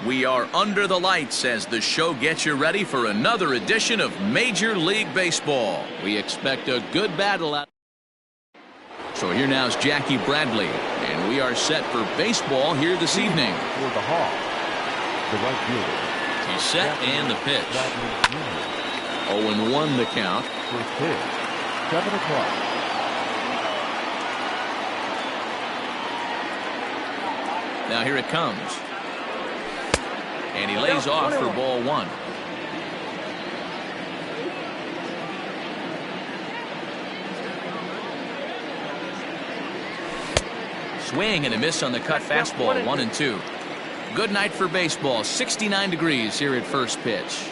We are under the lights as the show gets you ready for another edition of Major League Baseball. We expect a good battle out. So here now is Jackie Bradley, and we are set for baseball here this evening. For the Hawks, the right fielder. He's set and the pitch. 0-1 the count. First pitch, 7 o'clock. Now here it comes. And he lays off for ball one. Swing and a miss on the cut fastball, 1-2. Good night for baseball. 69 degrees here at first pitch.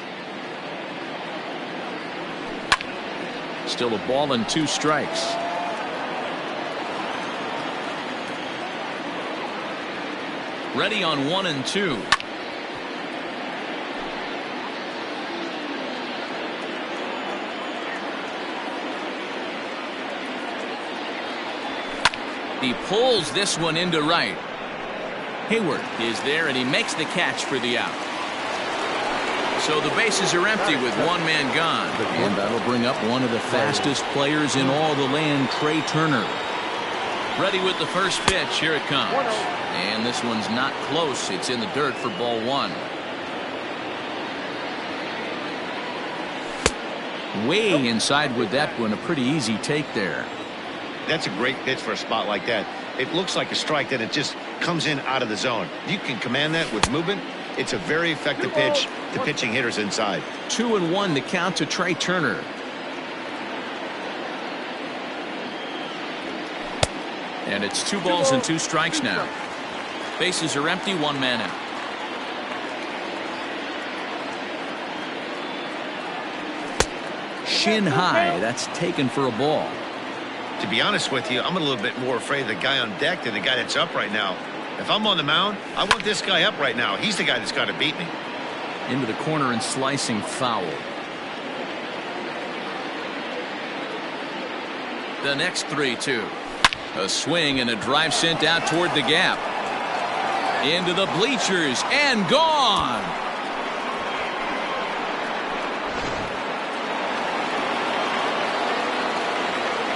Still a ball and 2 strikes. Ready on 1-2. He pulls this one into right. Hayward is there, and he makes the catch for the out. So the bases are empty with one man gone. And that'll bring up one of the fastest players in all the land, Trey Turner. Ready with the first pitch. Here it comes. And this one's not close. It's in the dirt for ball one. Way inside with that one. A pretty easy take there. That's a great pitch for a spot like that. It looks like a strike that it just comes in out of the zone. You can command that with movement. It's a very effective pitch to pitching hitters inside. 2-1 the count to Trey Turner. And it's 2 balls and 2 strikes now. Bases are empty, 1 man out. Shin high. That's taken for a ball. To be honest with you, I'm a little bit more afraid of the guy on deck than the guy that's up right now. If I'm on the mound, I want this guy up right now. He's the guy that's got to beat me. Into the corner and slicing foul. The next 3-2. A swing and a drive sent out toward the gap. Into the bleachers and gone.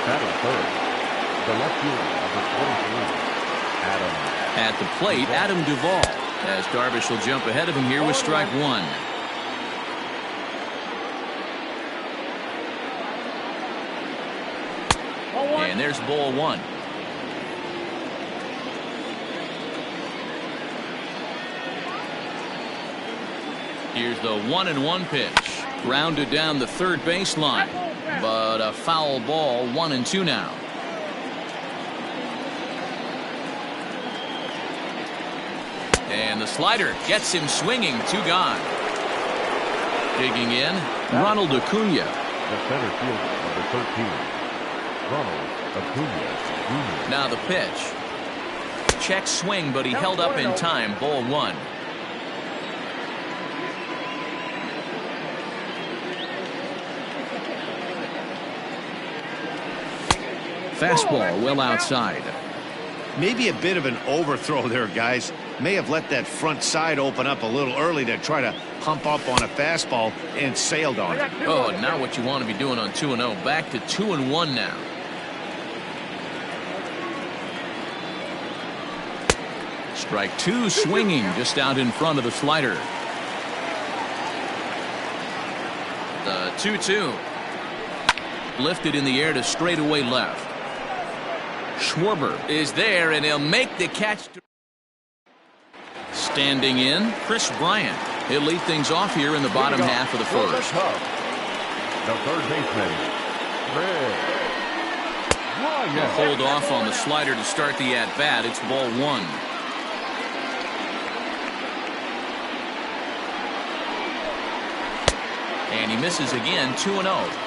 Batting third, the left fielder, number 23, Adam. At the plate, Adam Duvall, as Darvish will jump ahead of him here with strike 1. And there's ball 1. Here's the 1-1 pitch. Grounded down the third baseline. But a foul ball, 1-2 now. And the slider gets him swinging, 2 gone. Digging in, Ronald Acuna. The center fielder, number 13, Ronald Acuna Jr. Now the pitch. Check swing, but he held up in time, ball 1. Fastball well outside. Maybe a bit of an overthrow there, guys. May have let that front side open up a little early to try to pump up on a fastball and sailed on it. Oh, not what you want to be doing on 2-0. Back to 2-1 now. Strike 2 swinging just out in front of the slider. The 2-2. Lifted in the air to straightaway left. Schwarber is there, and he'll make the catch. Standing in, Chris Bryant. He'll lead things off here in the bottom half of the first. The third baseman, He'll hold off on the slider to start the at-bat. It's ball 1. And he misses again, 2-0.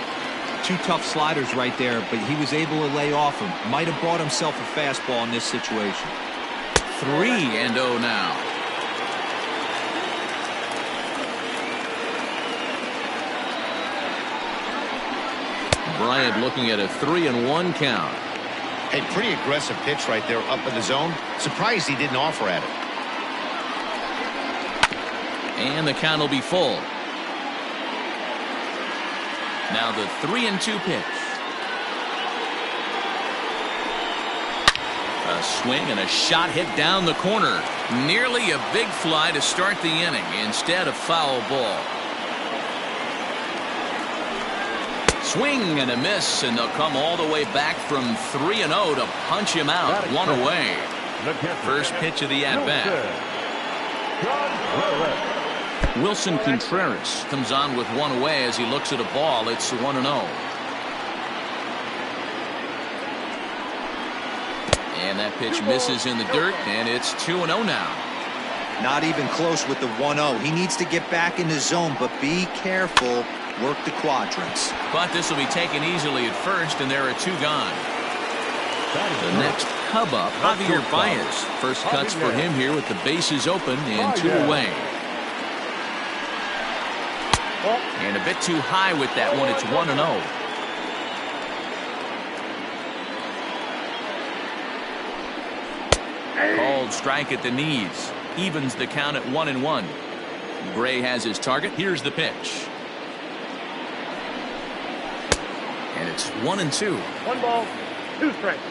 2 tough sliders right there, but he was able to lay off him. Might have bought himself a fastball in this situation. 3-0 now. Bryant looking at a 3-1 count. A pretty aggressive pitch right there up in the zone. Surprised he didn't offer at it. And the count will be full. Now the 3-2 pitch. A swing and a shot hit down the corner. Nearly a big fly to start the inning. Instead, a foul ball. Swing and a miss, and they'll come all the way back from 3-0 to punch him out. One away. First pitch of the at-bat. Wilson Contreras comes on with one away as he looks at a ball. It's 1-0. And that pitch misses in the dirt, and it's 2-0 now. Not even close with the 1-0. He needs to get back in the zone, but be careful. Work the quadrants. But this will be taken easily at first, and there are two gone. The next Cub up, Javier Baez. First cuts for him here with the bases open and two away. And a bit too high with that one. It's 1-0. Called strike at the knees. Evens the count at 1-1. Gray has his target. Here's the pitch. And it's 1-2. 1 ball, 2 strikes.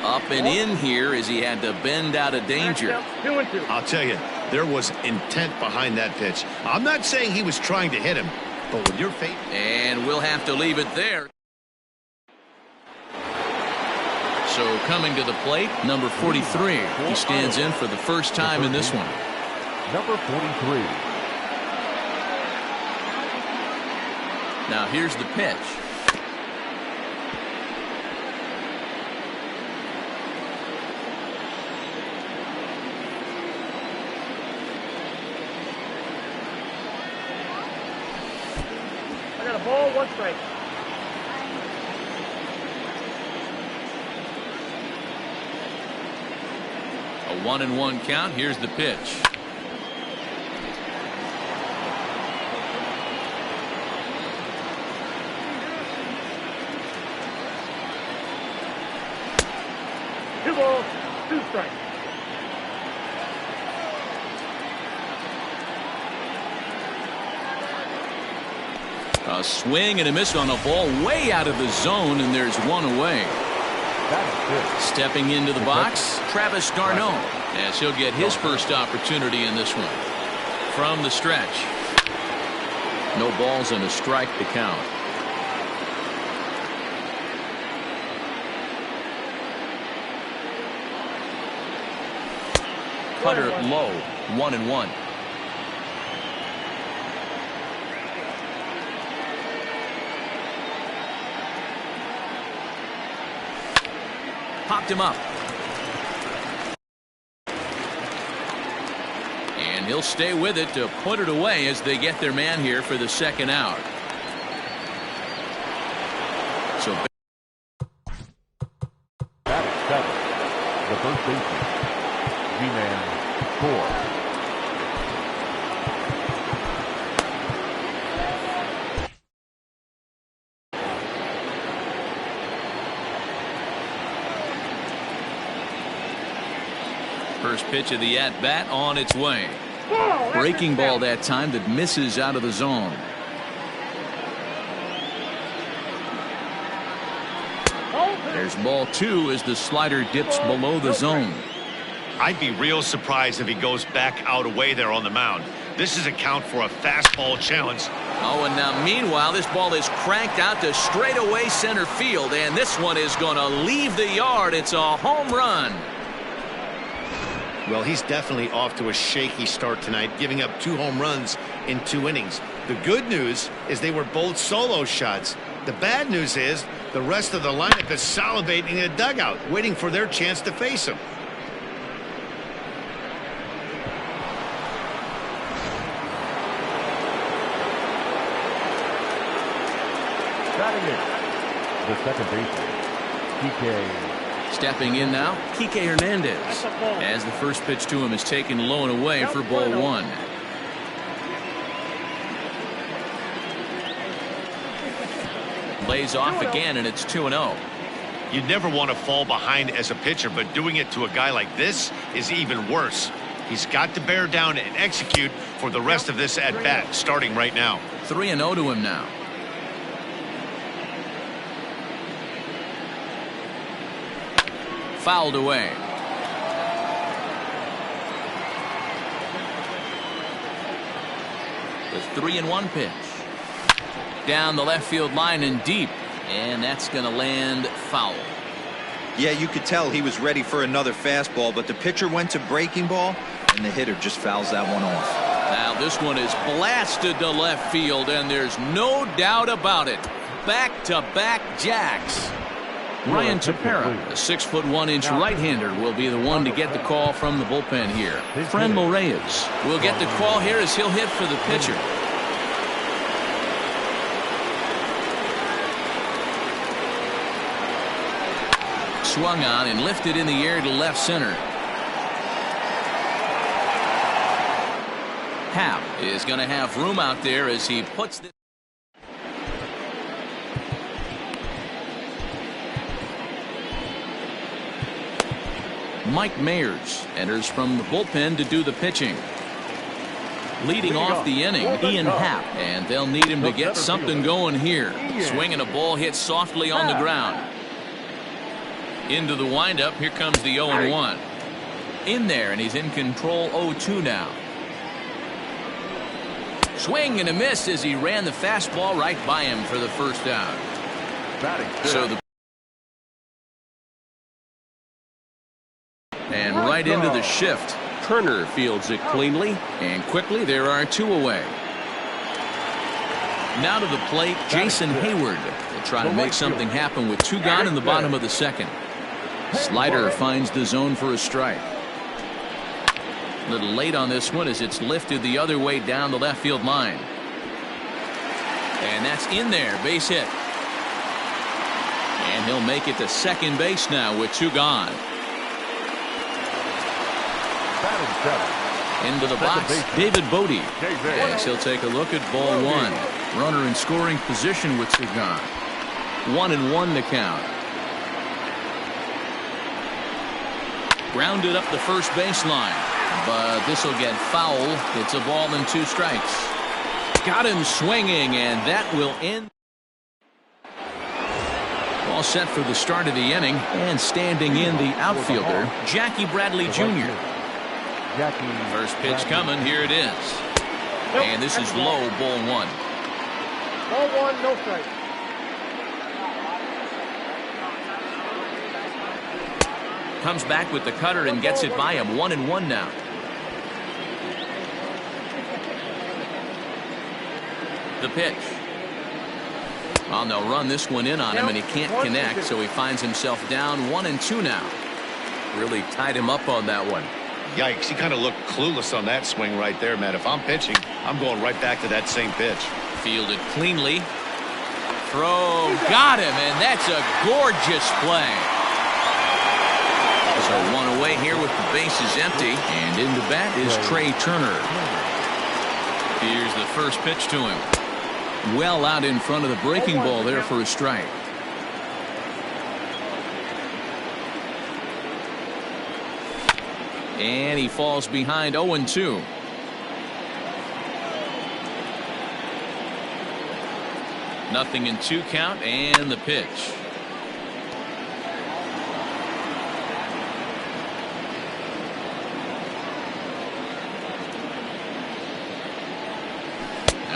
Up and in here as he had to bend out of danger. 2-2. I'll tell you, there was intent behind that pitch. I'm not saying he was trying to hit him, but when you're facing. And we'll have to leave it there. So coming to the plate, number 43. He stands in for the first time in this one. Number 43. Now here's the pitch. I got a ball, 1 strike. A 1-1 count. Here's the pitch. Two balls, 2 strikes. A swing and a miss on a ball way out of the zone, and there's one away. Stepping into the box, Travis d'Arnaud, as he'll get his first opportunity in this one. From the stretch. No balls and a strike to count. Cutter low, 1-1. Popped him up. And he'll stay with it to put it away as they get their man here for the second out. So That is 7. The first baseman, G-Man 4. first pitch of the at-bat on its way. Breaking ball that time that misses out of the zone. There's ball 2 as the slider dips below the zone. I'd be real surprised if he goes back out away there on the mound. This is a count for a fastball challenge. Oh, and now meanwhile, this ball is cranked out to straightaway center field, and this one is going to leave the yard. It's a home run. Well, he's definitely off to a shaky start tonight, giving up 2 home runs in 2 innings. The good news is they were both solo shots. The bad news is the rest of the lineup is salivating in the dugout, waiting for their chance to face him. Batting in, the second baseman, PK. Stepping in now, Kike Hernandez, as the first pitch to him is taken low and away for ball 1. Lays off again, and it's 2-0. You'd never want to fall behind as a pitcher, but doing it to a guy like this is even worse. He's got to bear down and execute for the rest of this at-bat, starting right now. 3-0 to him now. Fouled away. The 3-1 pitch. Down the left field line and deep. And that's going to land foul. Yeah, you could tell he was ready for another fastball, but the pitcher went to breaking ball, and the hitter just fouls that one off. Now this one is blasted to left field, and there's no doubt about it. Back-to-back jacks. Ryan Tepera, a 6'1" right-hander, will be the one to get the call from the bullpen here. Franmil Reyes will get the call here as he'll hit for the pitcher. Swung on and lifted in the air to left center. Happ is going to have room out there as he puts this. Mike Mayers enters from the bullpen to do the pitching. Leading off the inning, Ian Happ, and they'll need him to get something going here. Swinging a ball hit softly on the ground. Into the windup, here comes the 0-1. In there, and he's in control 0-2 now. Swing and a miss as he ran the fastball right by him for the first out. So the and right into the shift. Turner fields it cleanly, and quickly there are 2 away. Now to the plate, Jason Hayward will try to make something happen with 2 gone in the bottom of the second. Slider finds the zone for a strike. A little late on this one as it's lifted the other way down the left field line. And that's in there, base hit. And he'll make it to second base now with 2 gone. Into the box, David Bodie. Yes, he'll take a look at ball 1. Runner in scoring position with 2 gone. 1-1 to count. Grounded up the first baseline, but this will get foul. It's a ball and 2 strikes. Got him swinging, and that will end. All set for the start of the inning, and standing in the outfielder, Jackie Bradley Jr. First pitch coming, here it is. And this is low, ball 1. Ball 1, no strike. Comes back with the cutter and gets it by him. 1-1 now. The pitch. Well, they'll run this one in on him, and he can't connect, so he finds himself down 1-2 now. Really tied him up on that one. Yikes, he kind of looked clueless on that swing right there, man. If I'm pitching, I'm going right back to that same pitch. Fielded cleanly. Throw, got him, and that's a gorgeous play. So 1 away here with the bases empty, and in the bat is Trey Turner. Here's the first pitch to him. Well out in front of the breaking ball there for a strike. And he falls behind 0-2. Nothing in 2 count, and the pitch.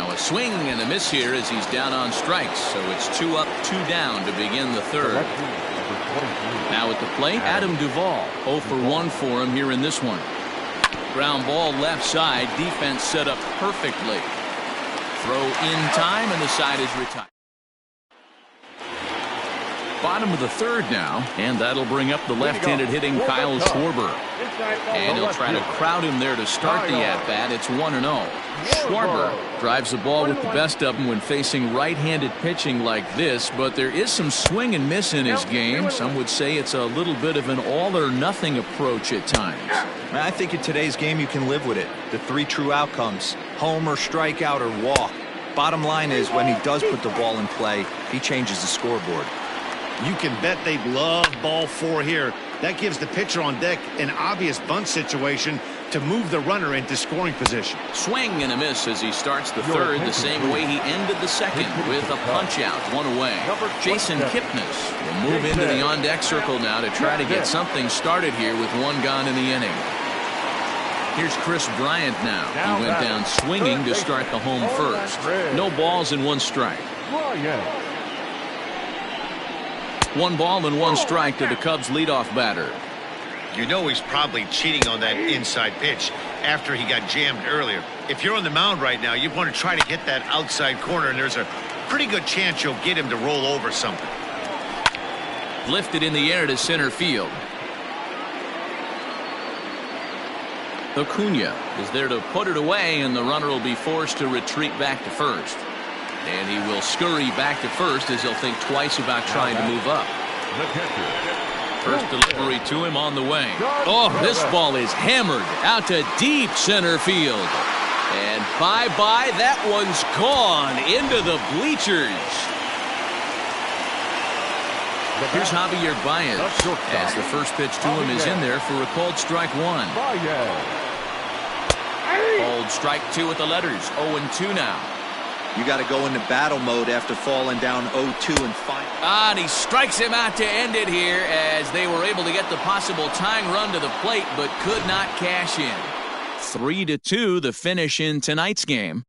A swing and a miss here as he's down on strikes, so it's 2 up, 2 down to begin the third. Now at the plate, Adam Duvall. 0 for 1 for him here in this one. Ground ball left side, defense set up perfectly. Throw in time, and the side is retired. Bottom of the third now, and that'll bring up the left-handed hitting Kyle Schwarber. And he'll try to crowd him there to start the at-bat. It's 1-0. Schwarber drives the ball with the best of them when facing right-handed pitching like this, but there is some swing and miss in his game. Some would say it's a little bit of an all-or-nothing approach at times. I think in today's game you can live with it. The 3 true outcomes: home or strikeout or walk. Bottom line is, when he does put the ball in play, he changes the scoreboard. You can bet they'd love ball 4 here. That gives the pitcher on deck an obvious bunt situation to move the runner into scoring position. Swing and a miss as he starts the third the same way he ended the second with a punch out, 1 away. Jason Kipnis will move into the on-deck circle now to try to get something started here with 1 gone in the inning. Here's Chris Bryant now. He went down swinging to start the home first. No balls and 1 strike. 1 ball and 1 strike to the Cubs leadoff batter. You know he's probably cheating on that inside pitch after he got jammed earlier. If you're on the mound right now, you want to try to hit that outside corner, and there's a pretty good chance you'll get him to roll over something. Lifted in the air to center field. Acuna is there to put it away, and the runner will be forced to retreat back to first. And he will scurry back to first as he'll think twice about trying to move up. First delivery to him on the way. Oh, this ball is hammered out to deep center field. And bye-bye, that one's gone into the bleachers. Here's Javier Baez as the first pitch to him is in there for a called strike 1. Called strike 2 with the letters. 0-2 now. You got to go into battle mode after falling down 0-2 and 5. And he strikes him out to end it here as they were able to get the possible tying run to the plate but could not cash in. 3-2 the finish in tonight's game.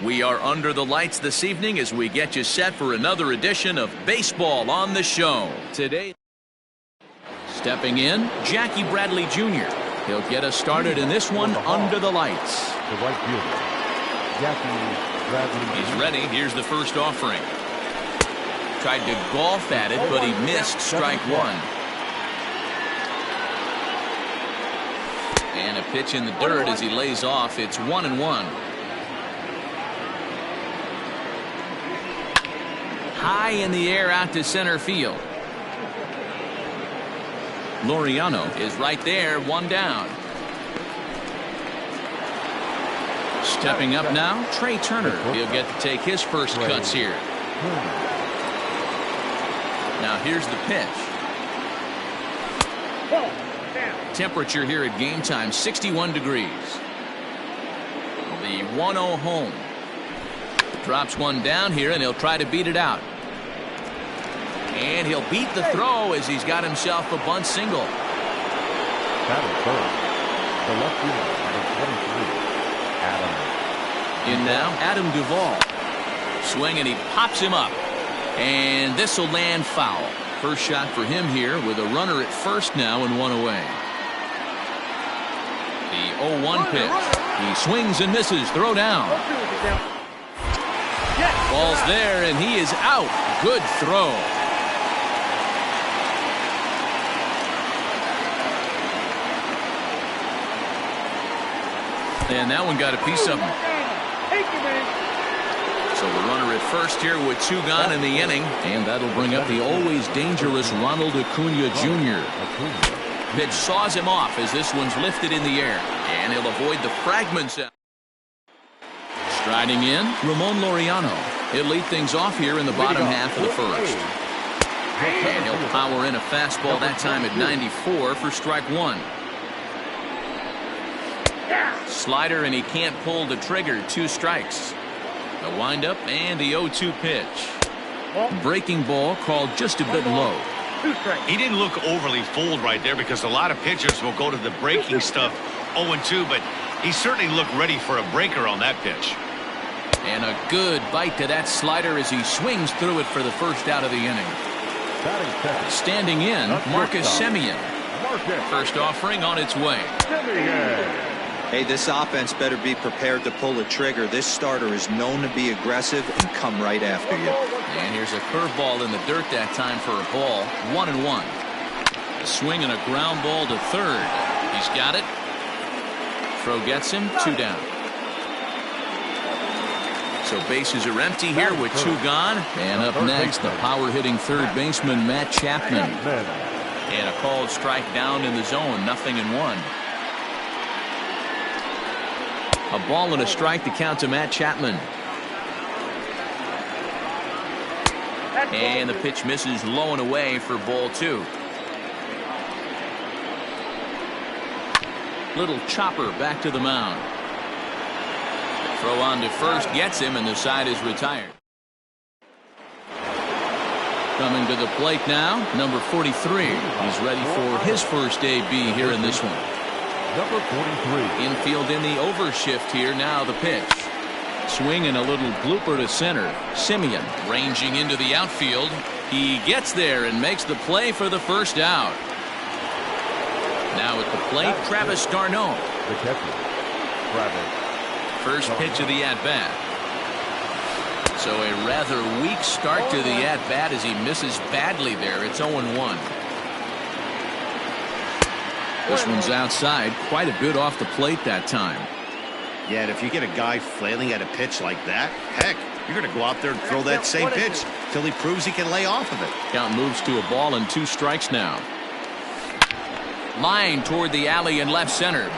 We are under the lights this evening as we get you set for another edition of Baseball on the Show. Today, stepping in, Jackie Bradley Jr. He'll get us started in this one under the lights. The right fielder, Jackie Bradley. He's ready. Here's the first offering. Tried to golf at it, but he missed strike one. And a pitch in the dirt as he lays off. It's 1-1. High in the air out to center field. Laureano is right there, one down. Stepping up now, Trey Turner. He'll get to take his first cuts here. Now here's the pitch. Temperature here at game time, 61 degrees. The 1-0 home. Drops one down here, and he'll try to beat it out. And he'll beat the throw as he's got himself a bunt single. Batting first, the left fielder, number 23, Adam. In now, Adam Duvall. Swing, and he pops him up. And this will land foul. First shot for him here with a runner at first now and one away. The 0-1 pitch. He swings and misses. Throw down. Ball's there, and he is out. Good throw. And that one got a piece of him. So the runner at first here with two gone in the inning. And that'll bring up the always dangerous Ronald Acuna Jr. Pitch saws him off as this one's lifted in the air. And he'll avoid the fragments. Striding in, Ramon Laureano. He'll lead things off here in the bottom half of the first. And he'll power in a fastball that time at 94 for strike one. Slider, and he can't pull the trigger. Two strikes. A windup and the 0-2 pitch. Breaking ball called just a bit low. He didn't look overly fooled right there because a lot of pitchers will go to the breaking stuff 0-2, but he certainly looked ready for a breaker on that pitch. And a good bite to that slider as he swings through it for the first out of the inning. Standing in, Marcus Semien. First offering on its way. Hey, this offense better be prepared to pull a trigger. This starter is known to be aggressive and come right after you. And here's a curveball in the dirt that time for a ball. 1-1. A swing and a ground ball to third. He's got it. Throw gets him. Two down. So bases are empty here with two gone. And up next, the power-hitting third baseman, Matt Chapman. And a called strike down in the zone. 0-1. A ball and a strike to count to Matt Chapman. And the pitch misses low and away for ball two. Little chopper back to the mound. Throw on to first gets him, and the side is retired. Coming to the plate now, number 43. He's ready for his first AB here in this one. Number 43. Infield in the overshift here. Now the pitch. Swing and a little blooper to center. Semien ranging into the outfield. He gets there and makes the play for the first out. Now at the plate, Travis d'Arnaud. The catcher, Travis. First pitch of the at-bat. So a rather weak start to the at-bat as he misses badly there. It's 0-1. This one's outside. Quite a bit off the plate that time. Yeah, and if you get a guy flailing at a pitch like that, heck, you're going to go out there and throw that same pitch till he proves he can lay off of it. Count moves to a ball and two strikes now. Line toward the alley in left center.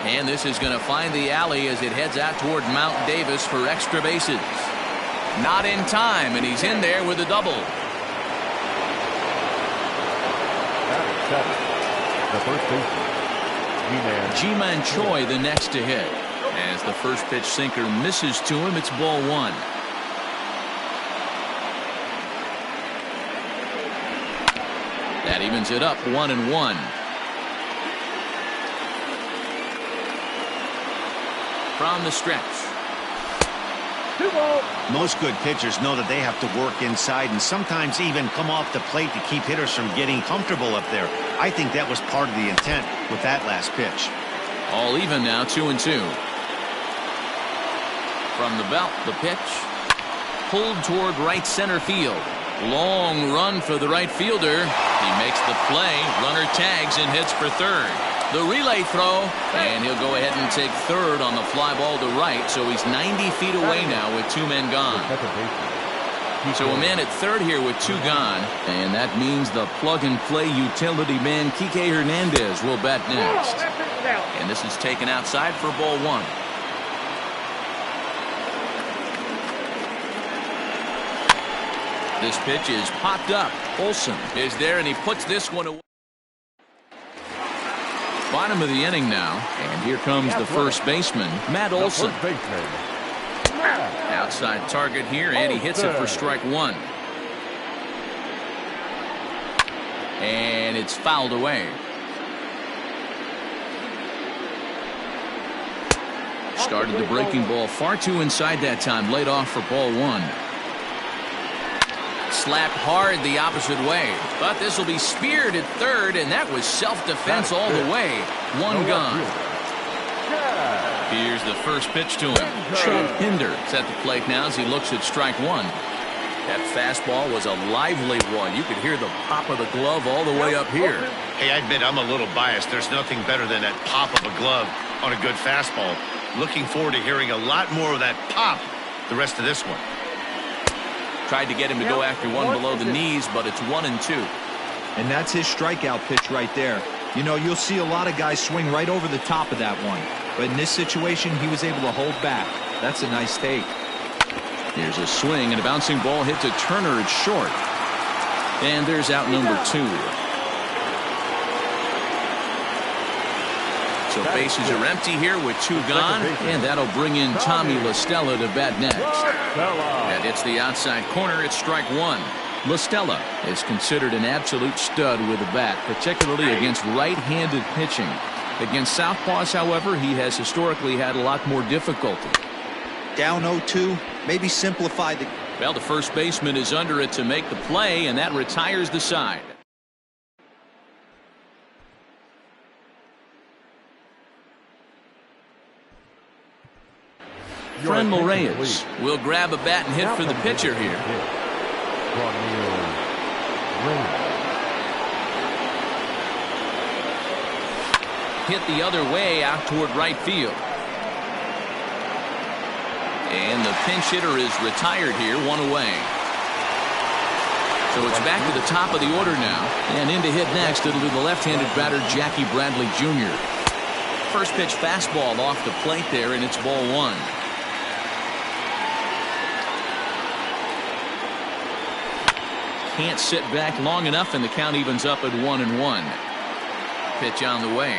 And this is going to find the alley as it heads out toward Mount Davis for extra bases. Not in time, and he's in there with a double. The first baseman, Ji-Man Choi, the next to hit. As the first pitch sinker misses to him, it's ball one. That evens it up, 1-1. From the stretch. 2-ball. Most good pitchers know that they have to work inside and sometimes even come off the plate to keep hitters from getting comfortable up there. I think that was part of the intent with that last pitch. All even now, 2-2. From the belt, the pitch. Pulled toward right center field. Long run for the right fielder. He makes the play. Runner tags and hits for third. The relay throw, and he'll go ahead and take third on the fly ball to right, so he's 90 feet away now with 2 men gone. So a man at third here with 2 gone, and that means the plug-and-play utility man Kike Hernandez will bat next. And this is taken outside for ball 1. This pitch is popped up. Olson is there, and he puts this one away. Bottom of the inning now, and here comes the first baseman, Matt Olson. Outside target here, and he hits it for strike 1. And it's fouled away. Started the breaking ball far too inside that time, laid off for ball 1. Slapped hard the opposite way, but this will be speared at third, and that was self-defense all the way. 1 gone. Here's the first pitch to him. Chad Pinder is at the plate now as he looks at strike 1. That fastball was a lively one. You could hear the pop of the glove all the way up here. Hey, I admit I'm a little biased. There's nothing better than that pop of a glove on a good fastball. Looking forward to hearing a lot more of that pop the rest of this one. Tried to get him to go after one below the knees, but it's 1-2. And that's his strikeout pitch right there. You know, you'll see a lot of guys swing right over the top of that one. But in this situation, he was able to hold back. That's a nice take. Here's a swing, and a bouncing ball hit to Turner at short. And there's out number 2. So bases are empty here with 2 gone, and that'll bring in Tommy La Stella to bat next. And it's the outside corner. It's strike 1. La Stella is considered an absolute stud with a bat, particularly against right-handed pitching. Against southpaws, however, he has historically had a lot more difficulty. Down 0-2, maybe simplify the... Well, the first baseman is under it to make the play, and that retires the side. Frenmel Reyes will grab a bat and hit for the pitcher here. Hit the other way out toward right field. And the pinch hitter is retired here, 1 away. So it's back to the top of the order now. And in to hit next, it'll be the left-handed batter, Jackie Bradley Jr. First pitch fastball off the plate there, and it's ball 1. Can't sit back long enough, and the count evens up at 1-1. Pitch on the way.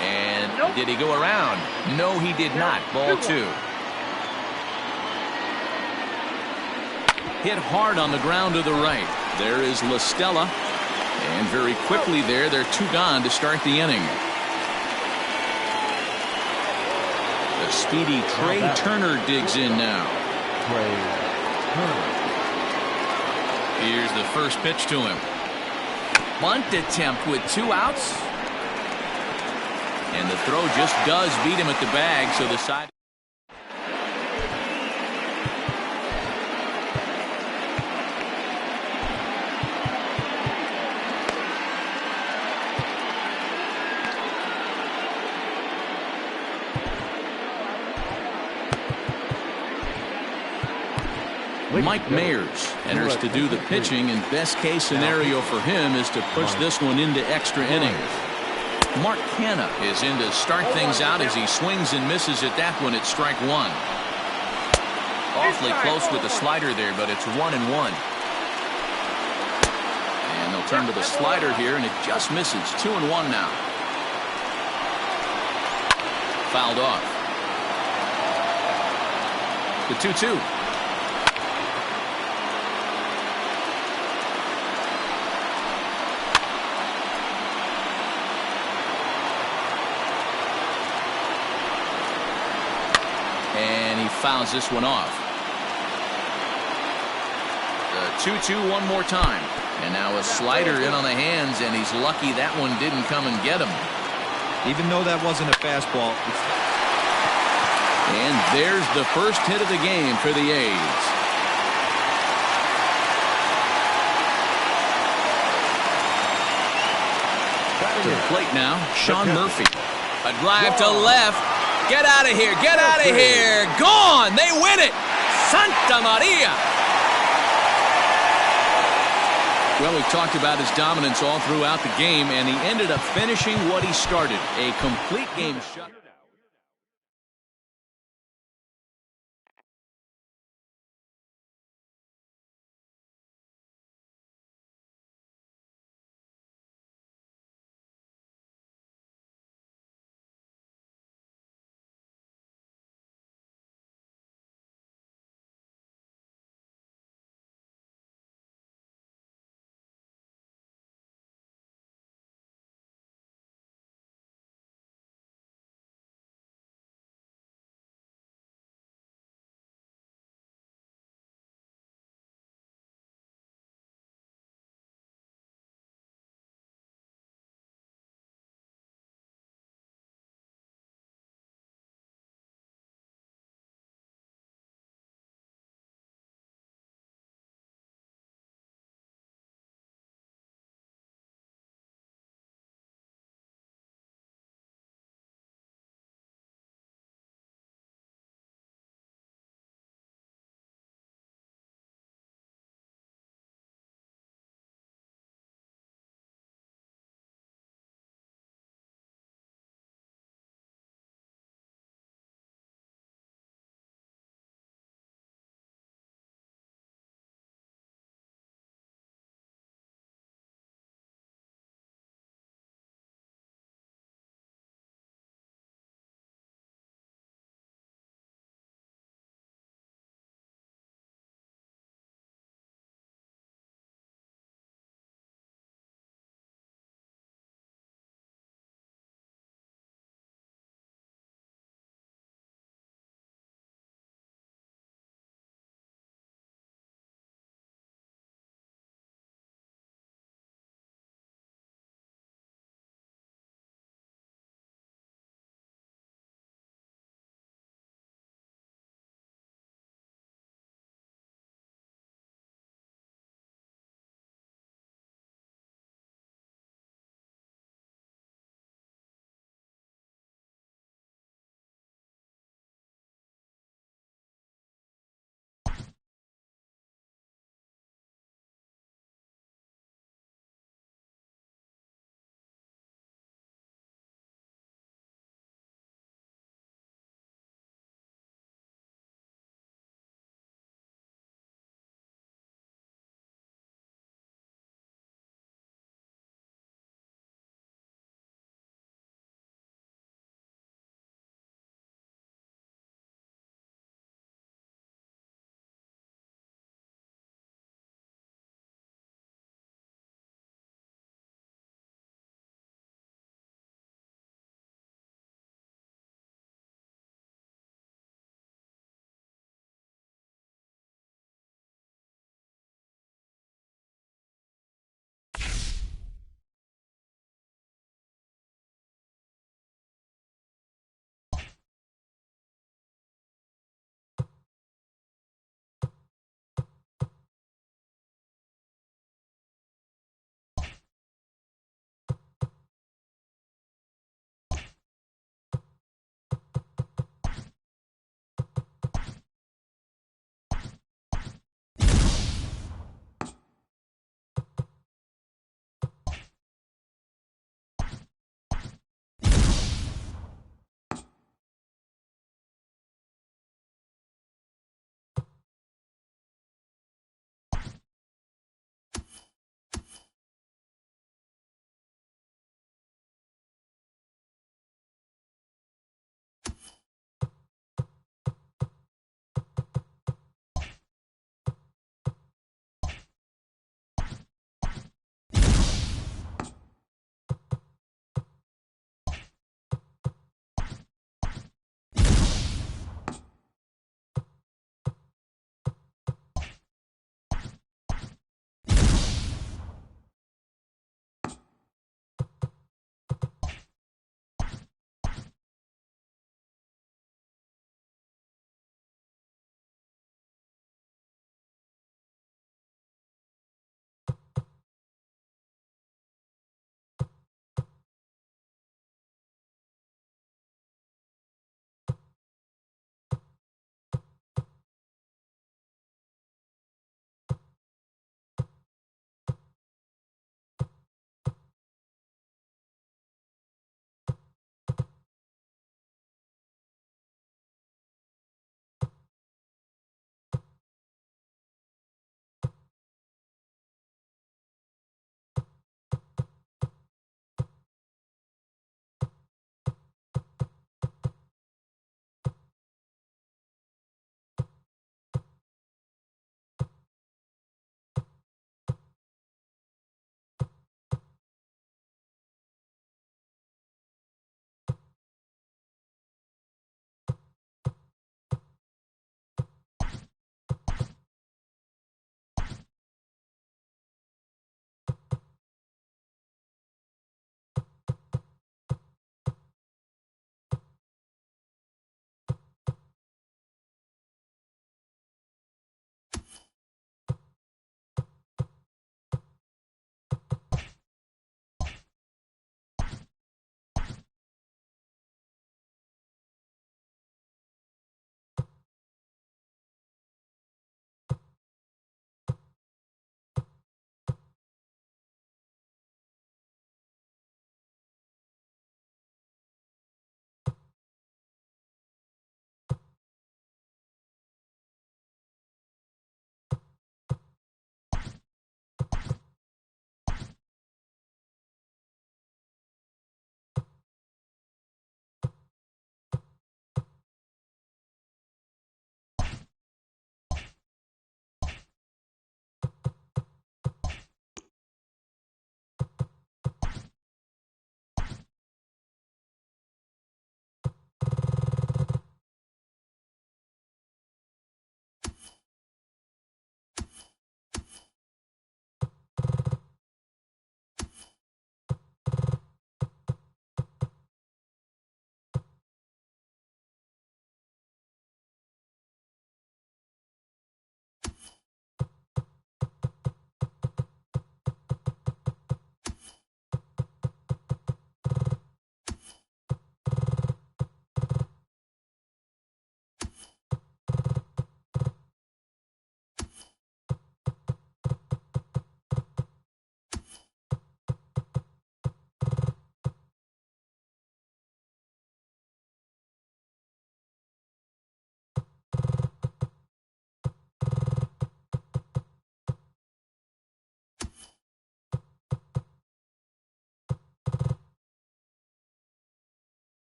And did he go around? No, he did not. Ball 2. Hit hard on the ground to the right. There is La Stella. And very quickly there, they're 2 gone to start the inning. The speedy Trey Turner digs in now. Here's the first pitch to him. Bunt attempt with 2 outs. And the throw just does beat him at the bag, so the side. Mike Mayers enters to do the pitching, and best case scenario for him is to push this one into extra innings. Mark Canha is in to start things out as he swings and misses at that one at strike 1. Awfully close with the slider there, but it's 1-1. And they'll turn to the slider here, and it just misses. 2-1 now. Fouled off. The 2-2. fouls this one off. The 2-2 one more time. And now a slider in on the hands, and he's lucky that one didn't come and get him. Even though that wasn't a fastball. And there's the first hit of the game for the A's. To the plate now, Sean Murphy. A drive to left. Get out of here. Get out of here. Gone. They win it. Santa Maria. Well, we've talked about his dominance all throughout the game, and he ended up finishing what he started. A complete game shut.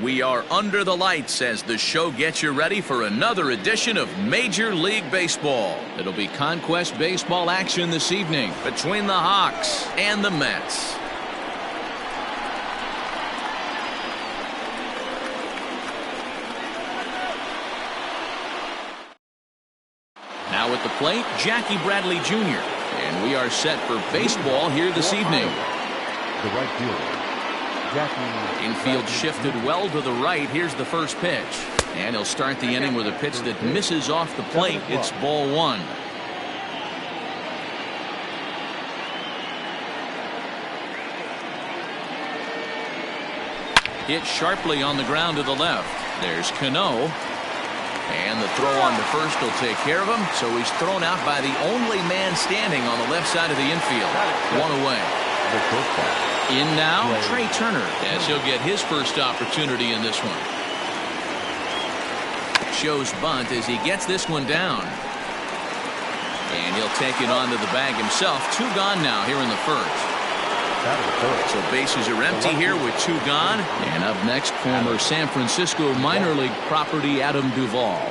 We are under the lights as the show gets you ready for another edition of Major League Baseball. It'll be conquest baseball action this evening between the Hawks and the Mets. Now at the plate, Jackie Bradley Jr. And we are set for baseball here this evening. The right fielder, Jackie. Infield shifted well to the right. Here's the first pitch. And he'll start the inning with a pitch that misses off the plate. It's ball one. Hit sharply on the ground to the left. There's Cano. And the throw on to first will take care of him. So he's thrown out by the only man standing on the left side of the infield. One away. In now, Trey Turner, as he'll get his first opportunity in this one. Shows bunt as he gets this one down. And he'll take it onto the bag himself. 2 gone now here in the first. So bases are empty here with 2 gone. And up next, former San Francisco minor league property Adam Duvall.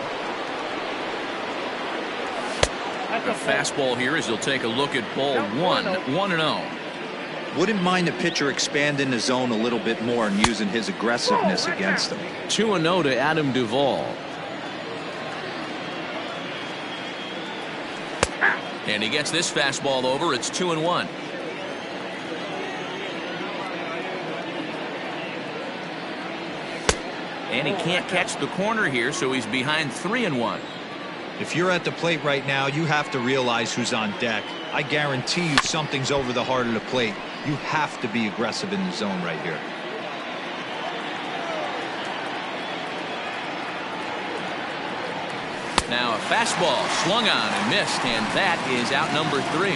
A fastball here as he'll take a look at ball 1. 1-0. Wouldn't mind the pitcher expanding the zone a little bit more and using his aggressiveness against him. 2-0 to Adam Duvall. And he gets this fastball over. It's 2-1. And he can't catch the corner here, so he's behind 3-1. If you're at the plate right now, you have to realize who's on deck. I guarantee you something's over the heart of the plate. You have to be aggressive in the zone right here. Now a fastball swung on and missed, and that is out number 3.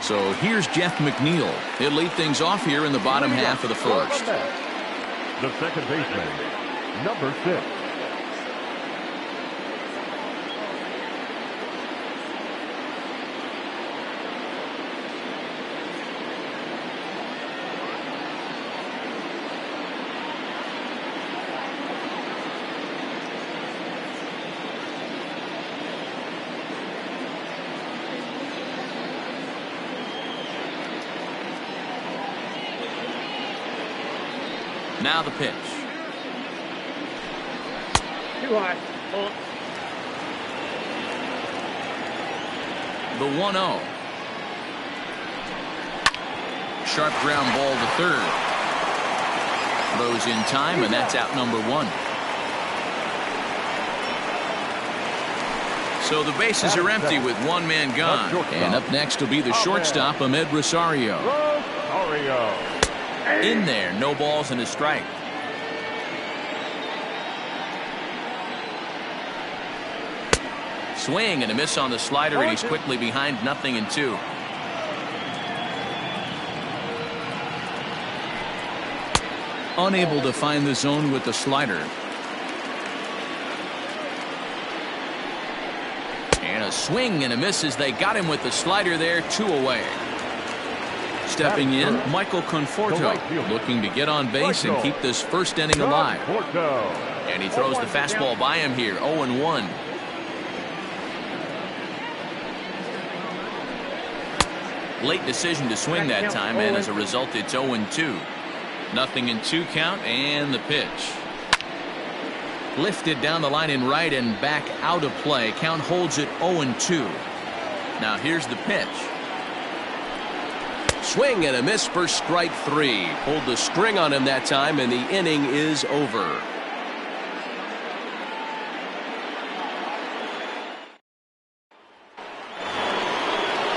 So here's Jeff McNeil. He'll lead things off here in the bottom half of the first. The second baseman, number 6. Now the pitch. Too high. The 1-0. Sharp ground ball to third. Throws in time, and that's out number 1. So the bases are empty with 1 man gone. And up next will be the shortstop, Ahmed Rosario. In there, no balls and a strike. Swing and a miss on the slider, and he's quickly behind 0-2. Unable to find the zone with the slider. And a swing and a miss as they got him with the slider there. 2 away. Stepping in, Michael Conforto, looking to get on base and keep this first inning alive. And he throws the fastball by him here, 0-1. Late decision to swing that time, and as a result, it's 0-2. 0-2 count, and the pitch. Lifted down the line in right and back out of play. Count holds it 0-2. Now here's the pitch. Swing and a miss for strike 3. Pulled the string on him that time, and the inning is over.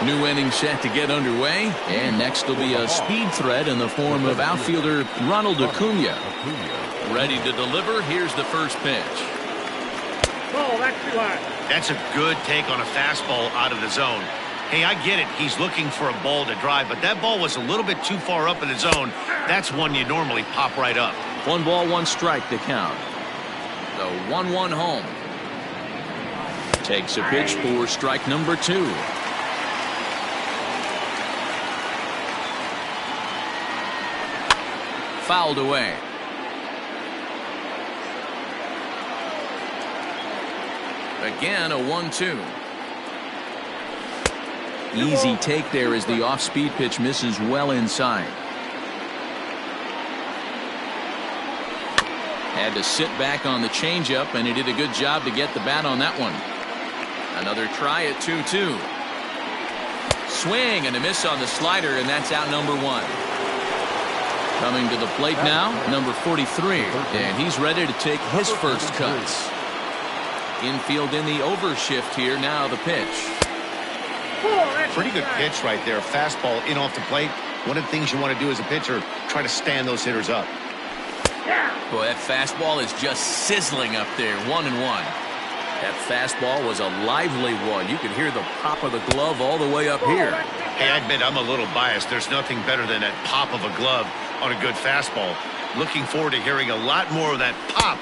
New inning set to get underway, and next will be a speed threat in the form of outfielder Ronald Acuna. Ready to deliver. Here's the first pitch. Oh, that's too high. That's a good take on a fastball out of the zone. Hey, I get it. He's looking for a ball to drive, but that ball was a little bit too far up in the zone. That's one you normally pop right up. 1 ball, 1 strike to count. The 1-1 home. Takes a pitch for strike number 2. fouled away. Again, a 1-2. Easy take there as the off-speed pitch misses well inside. Had to sit back on the changeup, and he did a good job to get the bat on that one. Another try at 2-2. Swing and a miss on the slider, and that's out number 1. Coming to the plate now, number 43, and he's ready to take his first cuts. Infield in the overshift here. Now the pitch. Pretty good pitch right there. Fastball in off the plate. One of the things you want to do as a pitcher, try to stand those hitters up. Boy, that fastball is just sizzling up there. 1-1. That fastball was a lively one. You could hear the pop of the glove all the way up here. Hey, I admit I'm a little biased. There's nothing better than that pop of a glove on a good fastball. Looking forward to hearing a lot more of that pop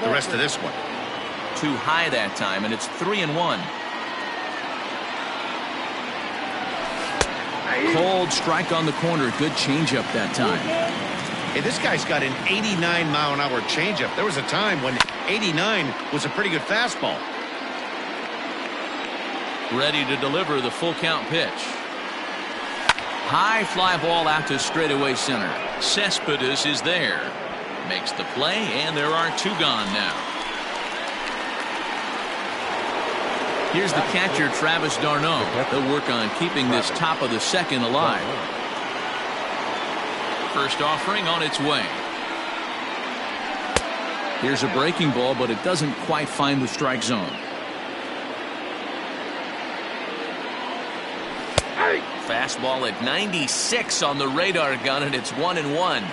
the rest of this one. Too high that time, and it's 3-1. Cold strike on the corner. Good changeup that time. Hey, this guy's got an 89-mile-an-hour changeup. There was a time when 89 was a pretty good fastball. Ready to deliver the full count pitch. High fly ball out to straightaway center. Cespedes is there. Makes the play, and there are 2 gone now. Here's the catcher, Travis d'Arnaud. They'll work on keeping this top of the second alive. First offering on its way. Here's a breaking ball, but it doesn't quite find the strike zone. Fastball at 96 on the radar gun, and it's 1-1.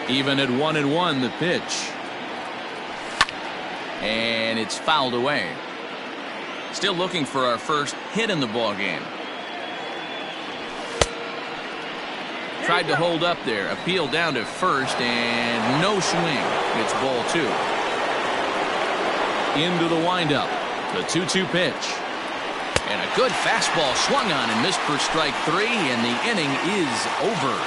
Even at 1-1, the pitch. And it's fouled away. Still looking for our first hit in the ball game. Tried to hold up there. Appeal down to first, and no swing. It's ball 2. Into the windup. The 2-2 pitch. And a good fastball swung on and missed for strike 3, and the inning is over.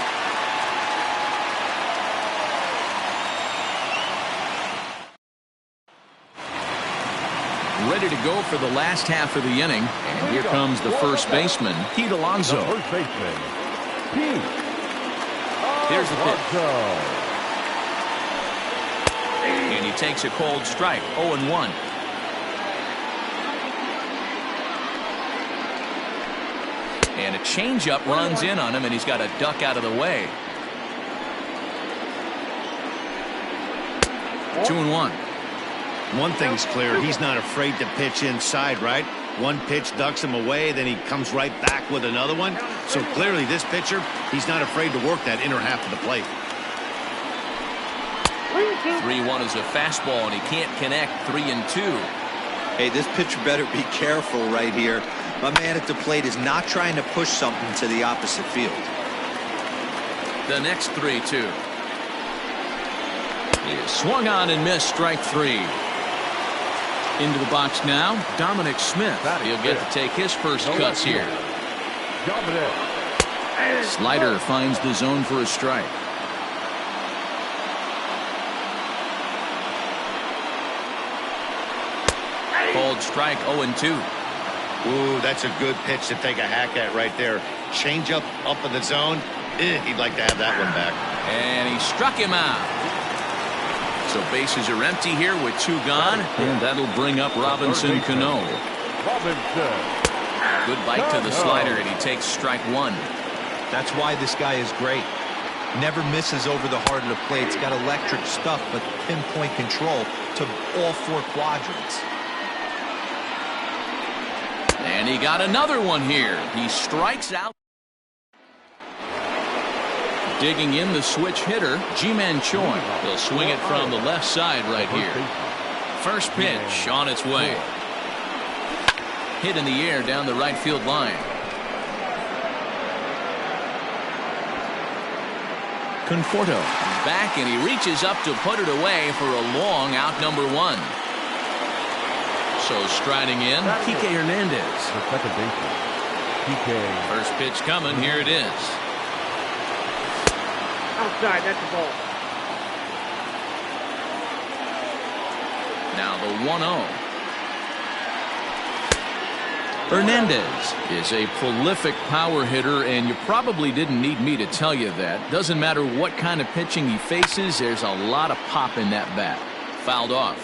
Ready to go for the last half of the inning, and here comes the first baseman, Pete Alonso. First baseman, Pete. Here's the pitch. And he takes a cold strike, 0-1. And a changeup runs in on him, and he's got a duck out of the way. 2-1. One thing's clear, he's not afraid to pitch inside, right? One pitch ducks him away, then he comes right back with another one. So clearly this pitcher, he's not afraid to work that inner half of the plate. 3-1 is a fastball, and he can't connect. 3-2. Hey, this pitcher better be careful right here. My man at the plate is not trying to push something to the opposite field. The next 3-2. He is swung on and missed, strike 3. Into the box now, Dominic Smith. He'll get to take his first cuts here. Slider finds the zone for a strike. Called strike, 0-2. Ooh, that's a good pitch to take a hack at right there. Change up in the zone. He'd like to have that one back. And he struck him out. So bases are empty here with 2 gone, and that'll bring up Robinson Cano. Good bite to the slider, and he takes strike 1. That's why this guy is great. Never misses over the heart of the plate. It's got electric stuff, but pinpoint control to all 4 quadrants. And he got another one here. He strikes out. Digging in the switch hitter, Ji-Man Choi. He'll swing it from the left side right here. First pitch on its way. Hit in the air down the right field line. Conforto back, and he reaches up to put it away for a long out, number 1. So striding in, Kike Hernandez. The second baseman, Kike. First pitch coming. Here it is. Outside, that's the ball. Now the 1-0. Hernandez is a prolific power hitter, and you probably didn't need me to tell you that. Doesn't matter what kind of pitching he faces, there's a lot of pop in that bat. Fouled off.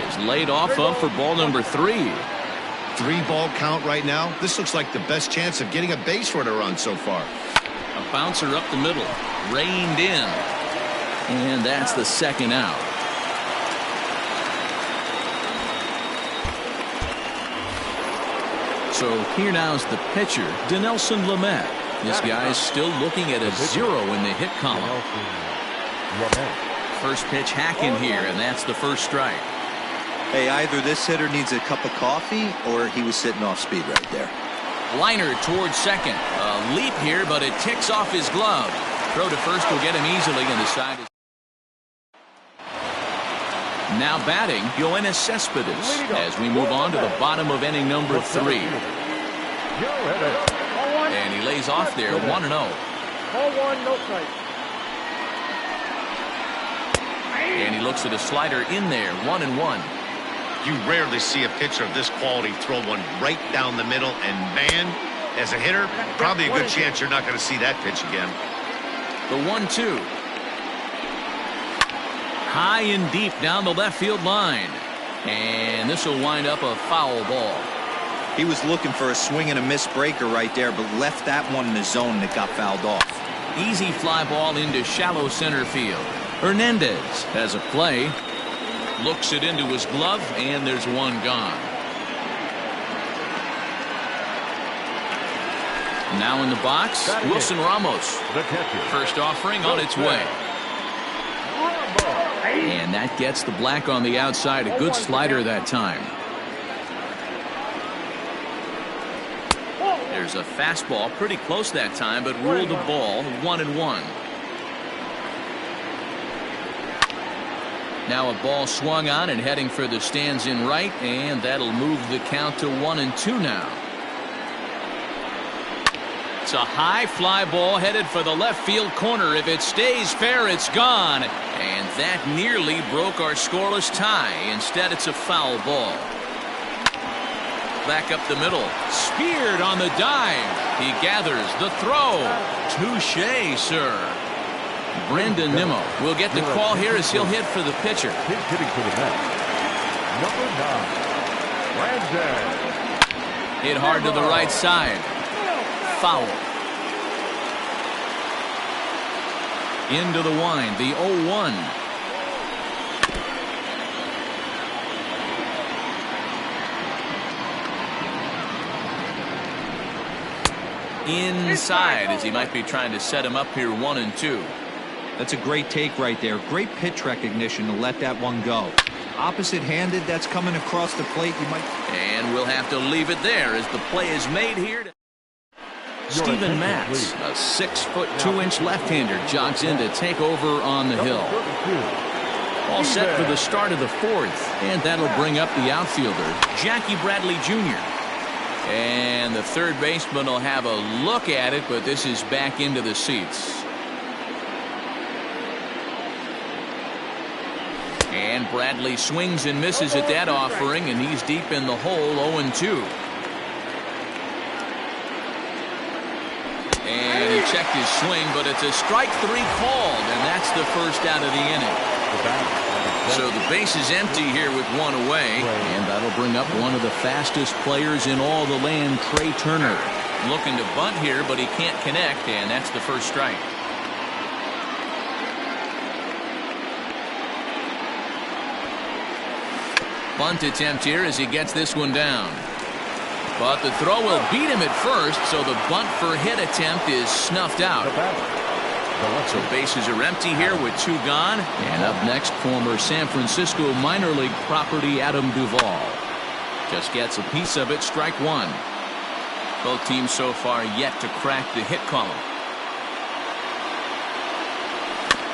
Is laid off of for ball number 3. 3-ball count right now. This looks like the best chance of getting a base runner run so far. A bouncer up the middle, reined in, and that's the second out. So here now's the pitcher, Dinelson Lamet. This guy's still looking at a 0 in the hit column. First pitch hacking here, and that's the first strike. Hey, either this hitter needs a cup of coffee or he was sitting off speed right there. Liner towards second. A leap here, but it ticks off his glove. Throw to first will get him easily, and the side is. Now batting, Yoenis Cespedes as we move on to the bottom of inning number 3. And he lays off there, 1-0. Ball 1, no strike. And he looks at a slider in there, 1-1. You rarely see a pitcher of this quality throw one right down the middle, and man, as a hitter, probably a good chance you're not going to see that pitch again. The 1-2. High and deep down the left field line. And this will wind up a foul ball. He was looking for a swing and a miss breaker right there, but left that one in the zone that got fouled off. Easy fly ball into shallow center field. Hernandez has a play. Looks it into his glove, and there's one gone. Now in the box, Wilson Ramos. First offering on its way. And that gets the black on the outside. A good slider that time. There's a fastball pretty close that time, but ruled a ball, 1-1. Now a ball swung on and heading for the stands in right, and that'll move the count to 1-2 now. It's a high fly ball headed for the left field corner. If it stays fair, it's gone. And that nearly broke our scoreless tie. Instead, it's a foul ball. Back up the middle. Speared on the dive. He gathers the throw. Touché, sir. Brendan Nimmo will get the call here as he'll hit for the pitcher. He's hitting for the net. Number 9, Brandon. Hit hard to the right side. Foul. Into the wind, the 0-1. Inside as he might be trying to set him up here, 1-2. That's a great take right there. Great pitch recognition to let that one go. Opposite-handed, that's coming across the plate. You might. And we'll have to leave it there as the play is made here. Steven Matz, a 6'2" left-hander, jogs in to take over on the hill. All set for the start of the 4th, and that'll bring up the outfielder, Jackie Bradley Jr. And the third baseman will have a look at it, but this is back into the seats. And Bradley swings and misses at that offering, and he's deep in the hole, 0-2. And he checked his swing, but it's a strike 3 called, and that's the first out of the inning. So the base is empty here with one away, and that'll bring up one of the fastest players in all the land, Trey Turner. Looking to bunt here, but he can't connect, and that's the first strike. Bunt attempt here as he gets this one down. But the throw will beat him at first, so the bunt for hit attempt is snuffed out. So bases are empty here with 2 gone. And up next, former San Francisco minor league property Adam Duvall. Just gets a piece of it, strike 1. Both teams so far yet to crack the hit column.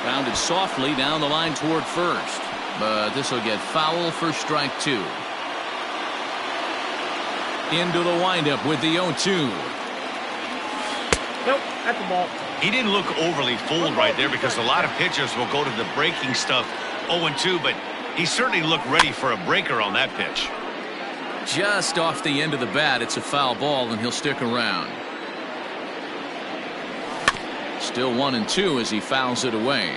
Rounded softly down the line toward first. But this will get foul for strike 2. Into the windup with the 0-2. Nope, at the ball. He didn't look overly fooled right there because a lot of pitchers will go to the breaking stuff 0-2, but he certainly looked ready for a breaker on that pitch. Just off the end of the bat, it's a foul ball, and he'll stick around. Still 1-2 as he fouls it away.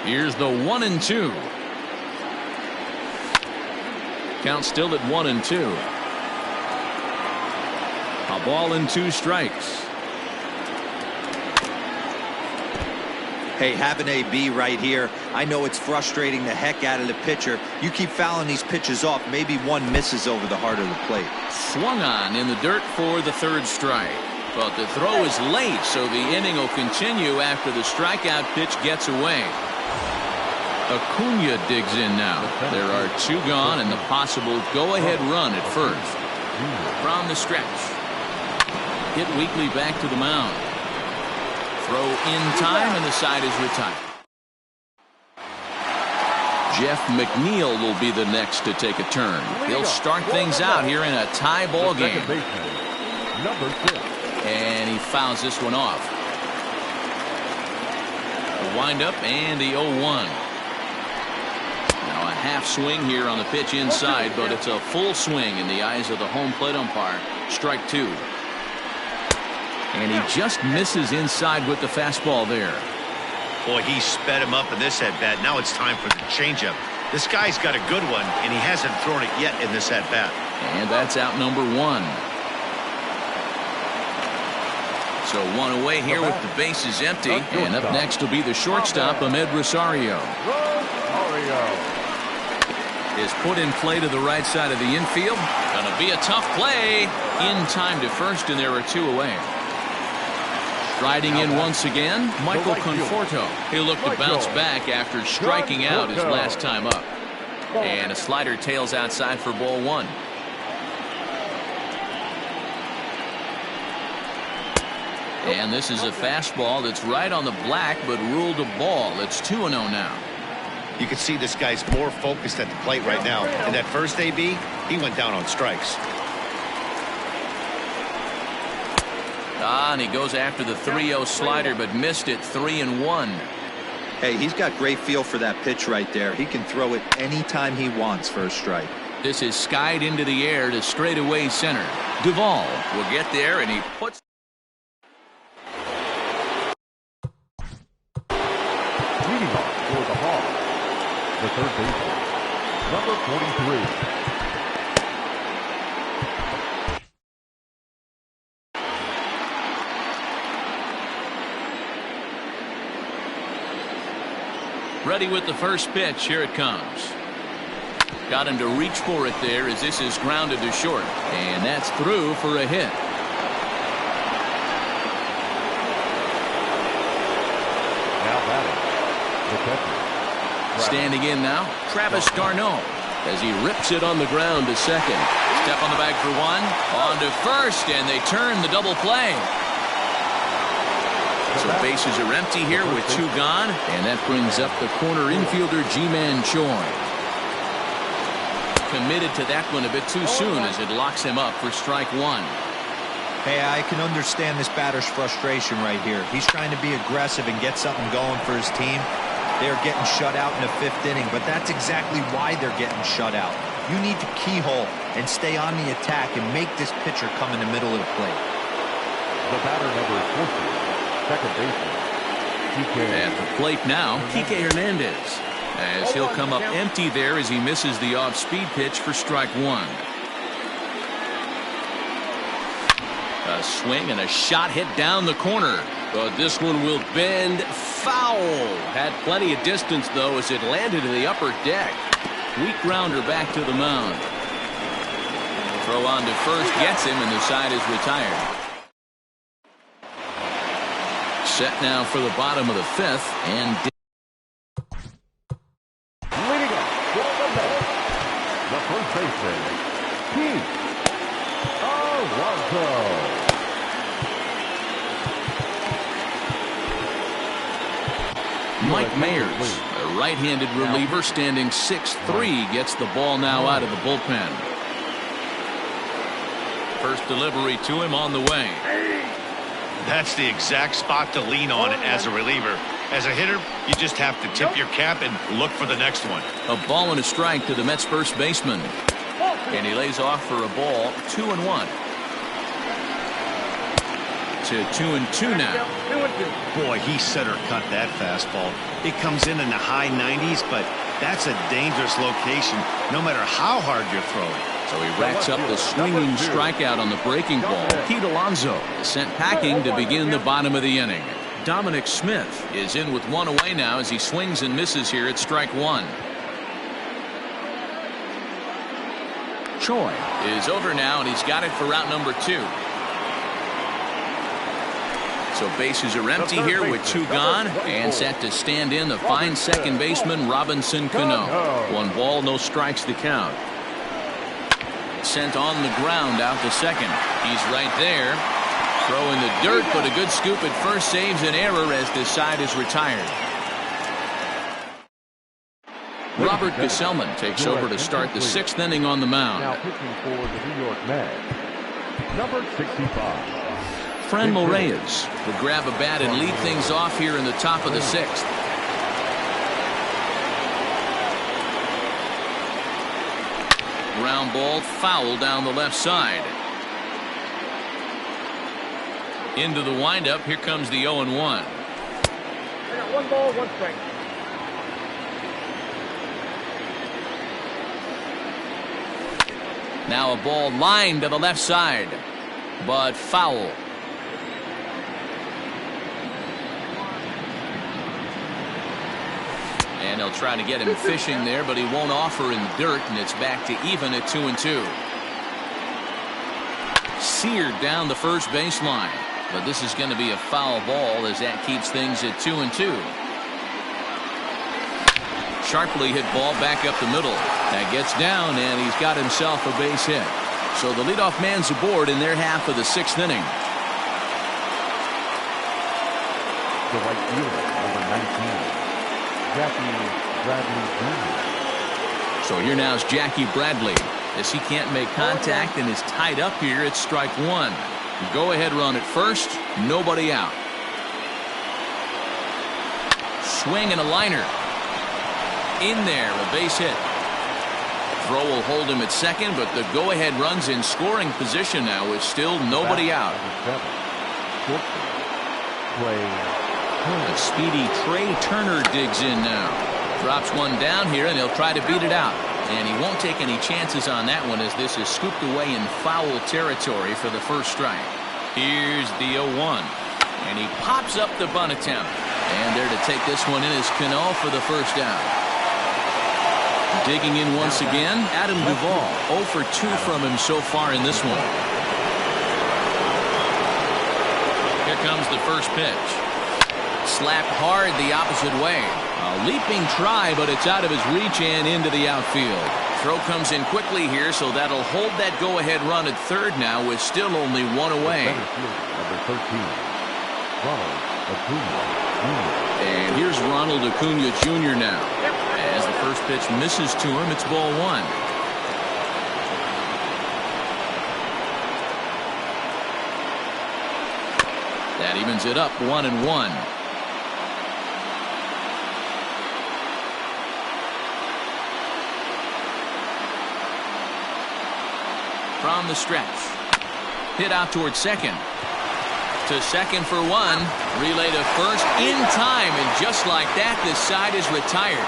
Here's the 1-2. Count still at 1-2. A ball and 2 strikes. Hey, have an AB right here. I know it's frustrating the heck out of the pitcher. You keep fouling these pitches off, maybe one misses over the heart of the plate. Swung on in the dirt for the 3rd strike. But the throw is late, so the inning will continue after the strikeout pitch gets away. Acuna digs in now. There are 2 gone and the possible go-ahead run at first. From the stretch. Hit weakly back to the mound. Throw in time, and the side is retired. Jeff McNeil will be the next to take a turn. He'll start things out here in a tie ball game. Number 6. And he fouls this one off. The windup and the 0-1. Now a half swing here on the pitch inside, but it's a full swing in the eyes of the home plate umpire. Strike 2. And he just misses inside with the fastball there. Boy, he sped him up in this at-bat. Now it's time for the changeup. This guy's got a good one, and he hasn't thrown it yet in this at-bat. And that's out number 1. So 1 away here with the bases empty. And up next will be the shortstop, Ahmed Rosario. Is put in play to the right side of the infield. Gonna be a tough play. In time to first, and there are 2 away. Striding in once again, Michael Conforto. He'll look to bounce back after striking out his last time up. And a slider tails outside for ball 1. And this is a fastball that's right on the black, but ruled a ball. It's 2-0 now. You can see this guy's more focused at the plate right now. In that first AB, he went down on strikes. And he goes after the 3-0 slider, but missed it. 3-1. Hey, he's got great feel for that pitch right there. He can throw it anytime he wants for a strike. This is skied into the air to straightaway center. Duvall will get there, and he puts. Leading off for the Hawks, the 3rd baseman, number 43. Ready with the first pitch. Here it comes. Got him to reach for it there as this is grounded to short. And that's through for a hit. Now batting, the catcher. Standing in now, Travis d'Arnaud as he rips it on the ground to second. Step on the bag for 1. On to first, and they turn the double play. So bases are empty here with 2 gone, and that brings up the corner infielder Ji-Man Choi. Committed to that one a bit too soon as it locks him up for strike 1. Hey, I can understand this batter's frustration right here. He's trying to be aggressive and get something going for his team. They're getting shut out in the 5th inning, but that's exactly why they're getting shut out. You need to keyhole and stay on the attack and make this pitcher come in the middle of the plate. The batter number 40. Second baseman, Kike. At the plate now, Kike Hernandez, as he'll come up empty there as he misses the off-speed pitch for strike 1. A swing and a shot hit down the corner, but this one will bend foul. Had plenty of distance, though, as it landed in the upper deck. Weak grounder back to the mound. Throw on to first gets him, and the side is retired. Set now for the bottom of the 5th, and leading up for the bench, the first baseman, Pete Alonso. Mike Mayers, a right-handed reliever standing 6'3", gets the ball now out of the bullpen. First delivery to him on the way. That's the exact spot to lean on as a reliever. As a hitter, you just have to tip your cap and look for the next one. A ball and a strike to the Mets first baseman. And he lays off for a ball. 2-1. To 2-2 now. 2-2. Boy, he center cut that fastball. It comes in the high 90s, but that's a dangerous location no matter how hard you're throwing. So he racks up the swinging strikeout on the breaking ball. Pete Alonso is sent packing to begin the bottom of the inning. Dominic Smith is in with one away now as he swings and misses here at strike one. Choi is over now, and he's got it for out number 2. So bases are empty here with 2 gone, and set to stand in the fine second baseman Robinson Cano. 1 ball, no strikes to count. Sent on the ground out to second. He's right there. Throw in the dirt, but a good scoop at first saves an error as this side is retired. Robert Gesellman takes over to start the 6th inning on the mound. Now pitching for the New York Mets, number 65. Franmil Reyes will grab a bat and lead things off here in the top of the 6th. Ground ball foul down the left side. Into the windup. Here comes the 0-1. I got 1 ball, 1 strike. Now a ball lined to the left side, but foul. And they'll try to get him fishing there, but he won't offer in the dirt, and it's back to even at 2-2. Seared down the first baseline, but this is going to be a foul ball as that keeps things at 2-2. Sharply hit ball back up the middle. That gets down, and he's got himself a base hit. So the leadoff man's aboard in their half of the 6th inning. The right fielder, number 19, Jackie Bradley Jr. So here now is Jackie Bradley as he can't make contact and is tied up here at strike 1. Go ahead run at first, nobody out. Swing and a liner. In there, a base hit. Throw will hold him at second, but the go-ahead run's in scoring position now with still nobody out. A speedy Trey Turner digs in now. Drops one down here, and he'll try to beat it out. And he won't take any chances on that one as this is scooped away in foul territory for the first strike. Here's the 0-1. And he pops up the bunt attempt. And there to take this one in is Cano for the first down. Digging in once again, Adam Duvall. 0 for 2 from him so far in this one. Here comes the first pitch. Slapped hard the opposite way. A leaping try, but it's out of his reach and into the outfield. Throw comes in quickly here, so that'll hold that go-ahead run at third now with still only 1 away. Number 13, Ronald Acuna Jr. And here's Ronald Acuna Jr. now. As the first pitch misses to him, it's ball 1. That evens it up 1-1. From the stretch. Hit out towards second. To second for 1. Relay to first in time. And just like that, this side is retired.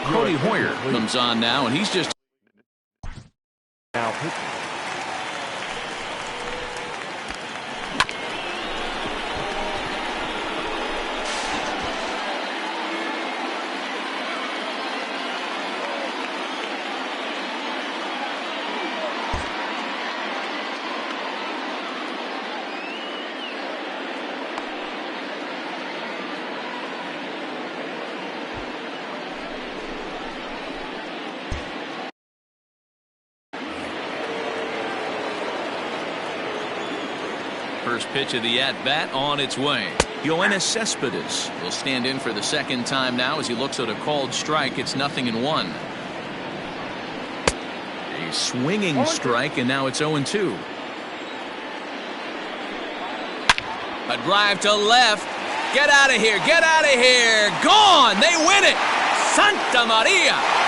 Cody Hoyer comes on now, and he's just Now pitching. first pitch of the at-bat on its way. Yoenis Cespedes will stand in for the second time now as he looks at a called strike. It's 0-1. A swinging strike, and now it's 0-2. A drive to left. Get out of here. Get out of here. Gone. They win it. Santa Maria.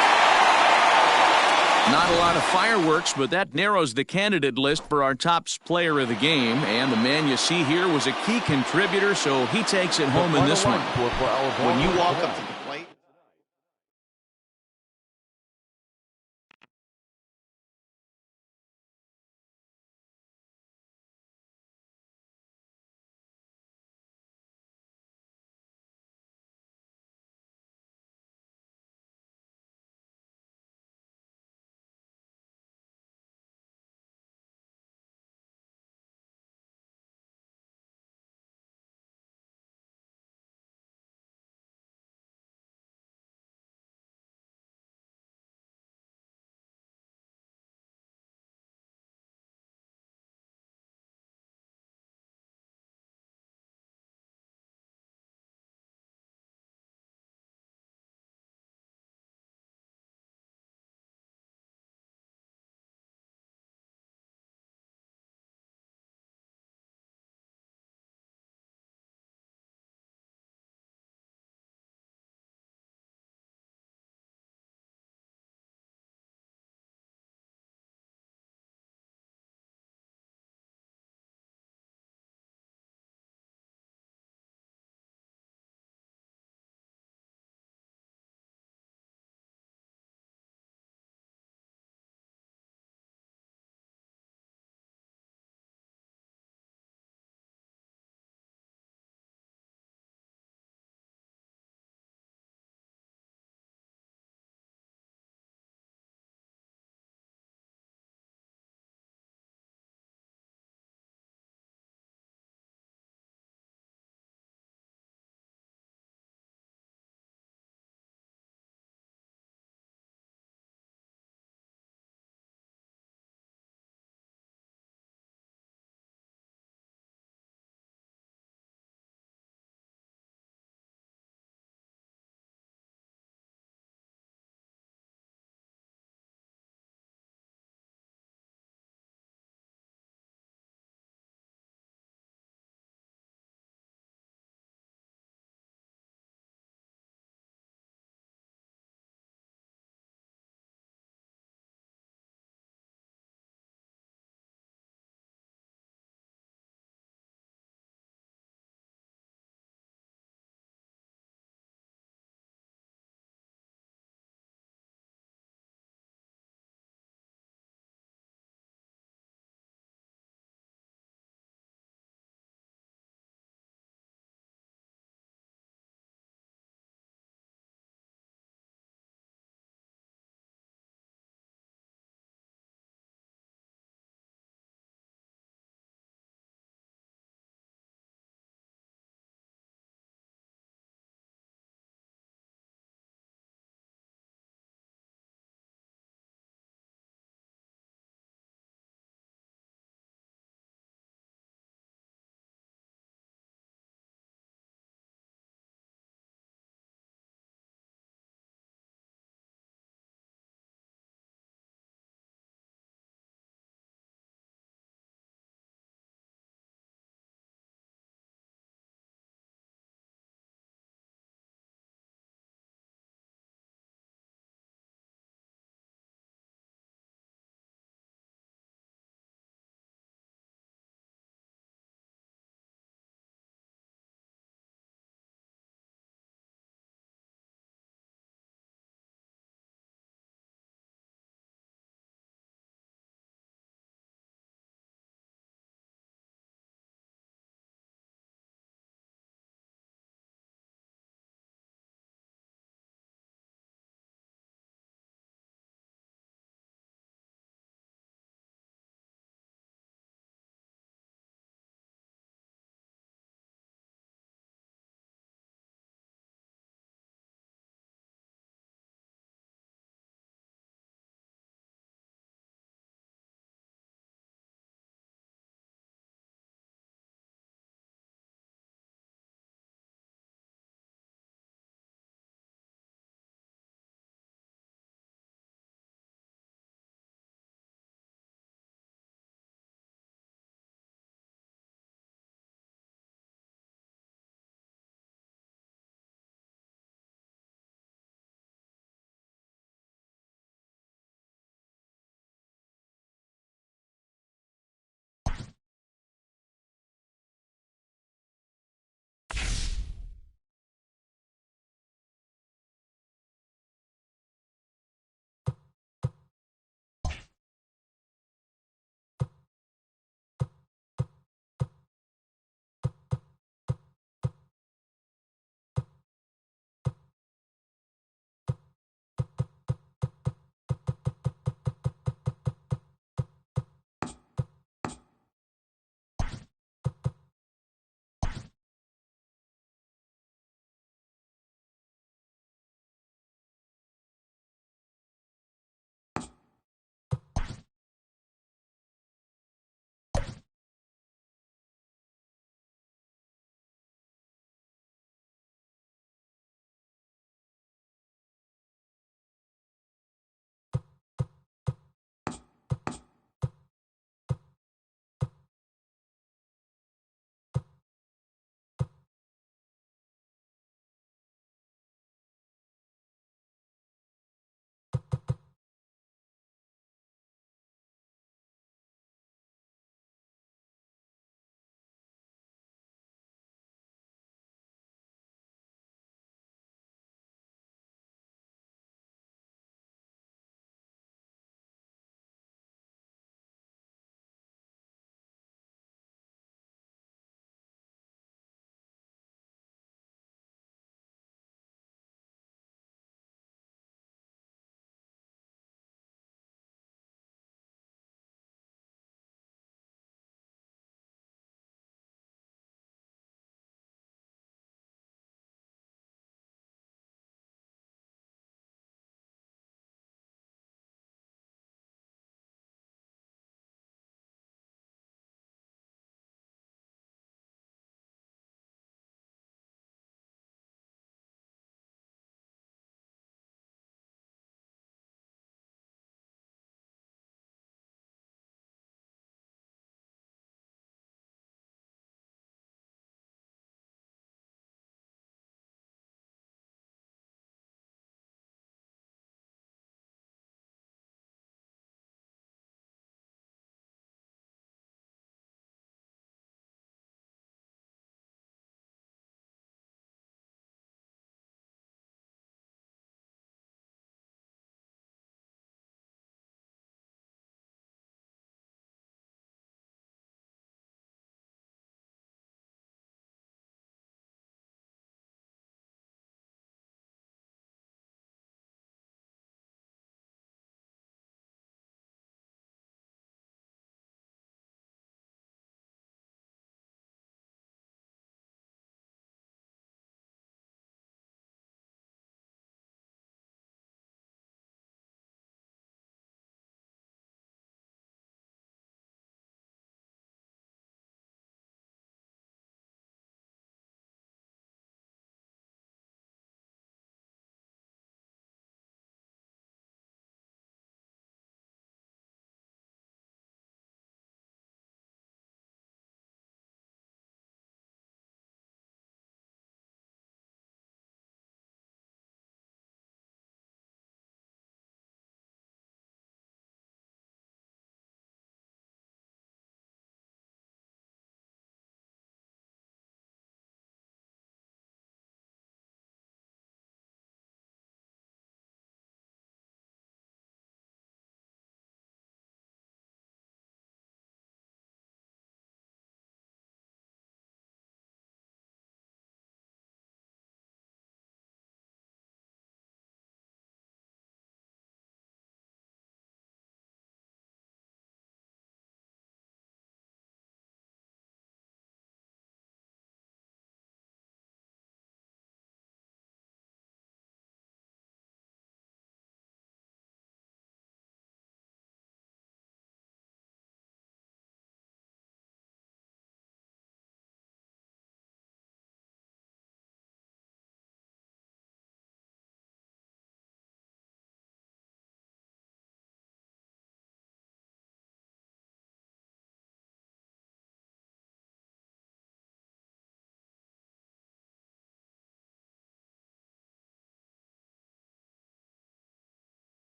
Not a lot of fireworks, but that narrows the candidate list for our top player of the game. And the man you see here was a key contributor, so he takes it home in this one. When you walk up to the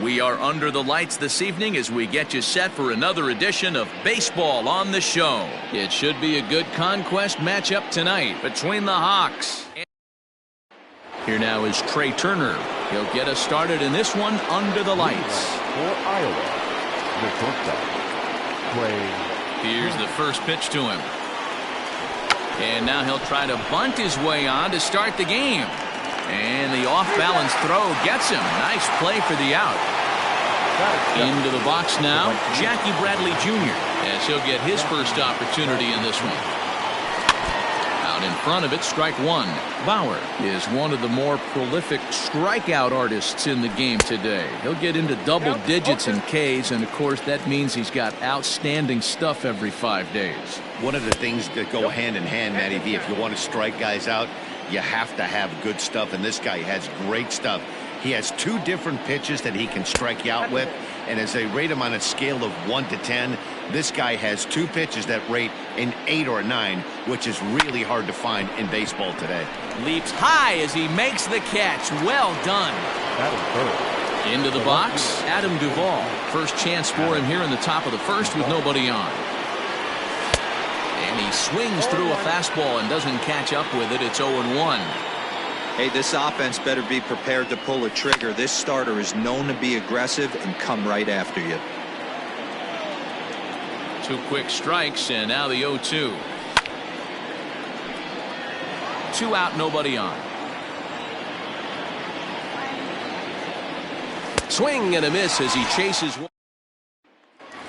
We are under the lights this evening as we get you set for another edition of Baseball on the Show. It should be a good conquest matchup tonight between the Hawks. Here now is Trey Turner. He'll get us started in this one under the lights. For Iowa, the shortstop, Trey. Here's the first pitch to him. And now he'll try to bunt his way on to start the game. And the off-balance throw gets him. Nice play for the out. Into the box now, Jackie Bradley Jr. as he'll get his first opportunity in this one. Out in front of it, strike one. Bauer is one of the more prolific strikeout artists in the game today. He'll get into double digits in Ks, and of course that means he's got outstanding stuff every 5 days. One of the things that go hand in hand, Matty V, if you want to strike guys out, you have to have good stuff, and this guy has great stuff. He has 2 different pitches that he can strike you out with, and as they rate him on a scale of 1 to 10, this guy has 2 pitches that rate an 8 or a 9, which is really hard to find in baseball today. Leaps high as he makes the catch. Well done. Into the box, Adam Duvall. First chance for him here in the top of the first with nobody on. And he swings through a fastball and doesn't catch up with it. It's 0-1. Hey, this offense better be prepared to pull a trigger. This starter is known to be aggressive and come right after you. 2 quick strikes, and now the 0-2. 2 out, nobody on. Swing and a miss as he chases one.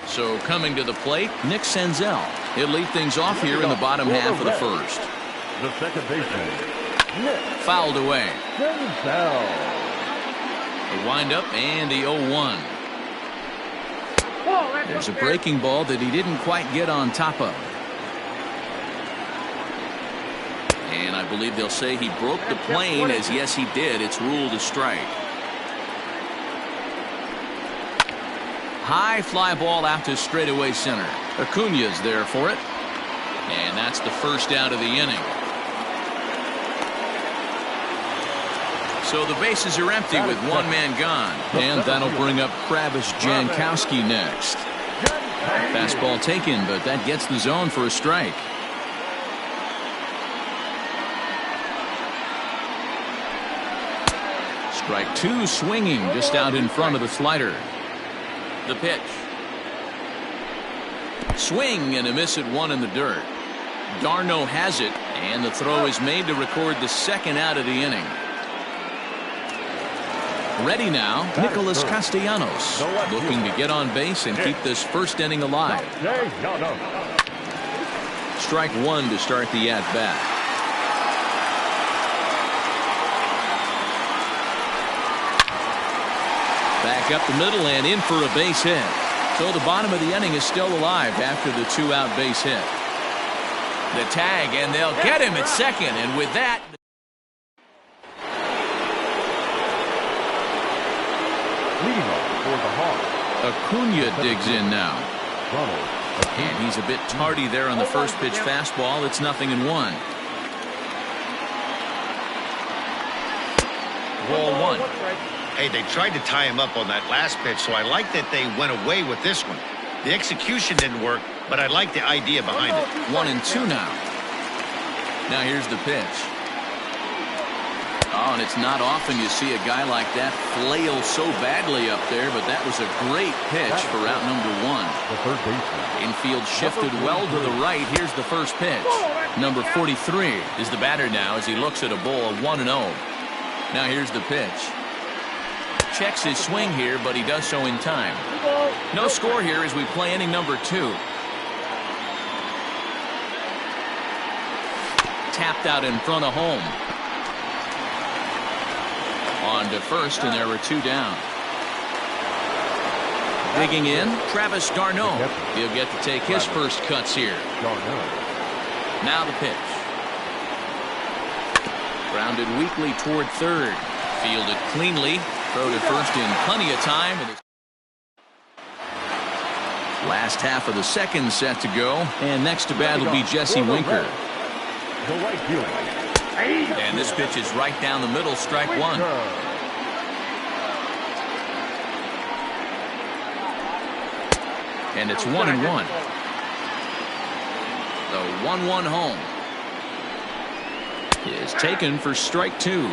So coming to the plate, Nick Senzel. He'll lead things off here in the bottom half of the first. The second baseman, Nick Fouled away. Senzel. The windup and the 0-1. There's a breaking ball that he didn't quite get on top of. And I believe they'll say he broke the plane, as yes he did. It's ruled a strike. High fly ball out to straightaway center. Acuna's there for it. And that's the first out of the inning. So the bases are empty with 1 man gone. And that'll bring up Travis Jankowski next. Fastball taken, but that gets the zone for a strike. Strike 2 swinging just out in front of the slider. The pitch. Swing and a miss at 1 in the dirt. Darno has it, and the throw is made to record the second out of the inning. Ready now, Nicholas Castellanos, looking to get on base and keep this first inning alive. Strike 1 to start the at-bat. Back up the middle and in for a base hit. So the bottom of the inning is still alive after the 2-out base hit. The tag, and they'll get him at second, and with that... Leading off for the Hawks, Acuna digs in now. And he's a bit tardy there on the first pitch fastball. It's 0-1. Ball 1. Hey, they tried to tie him up on that last pitch, so I like that they went away with this one. The execution didn't work, but I like the idea behind it. 1-2 now. Now here's the pitch. Oh, and it's not often you see a guy like that flail so badly up there, but that was a great pitch for out number 1. the third baseman, Infield shifted well to the right. Here's the first pitch. Number 43 is the batter now as he looks at a ball of 1-0. Now here's the pitch. Checks his swing here, but he does so in time. No score here as we play inning number 2. Tapped out in front of home. On to first, and there were 2 down. Digging in, Travis d'Arnaud. He'll get to take his first cuts here. Now the pitch. Grounded weakly toward third. Fielded cleanly. Throw to first in plenty of time. Last half of the second set to go. And next to bat will be Jesse Winker. the right fielder. And this pitch is right down the middle, strike 1. And it's 1-1. The 1-1 home is taken for strike 2.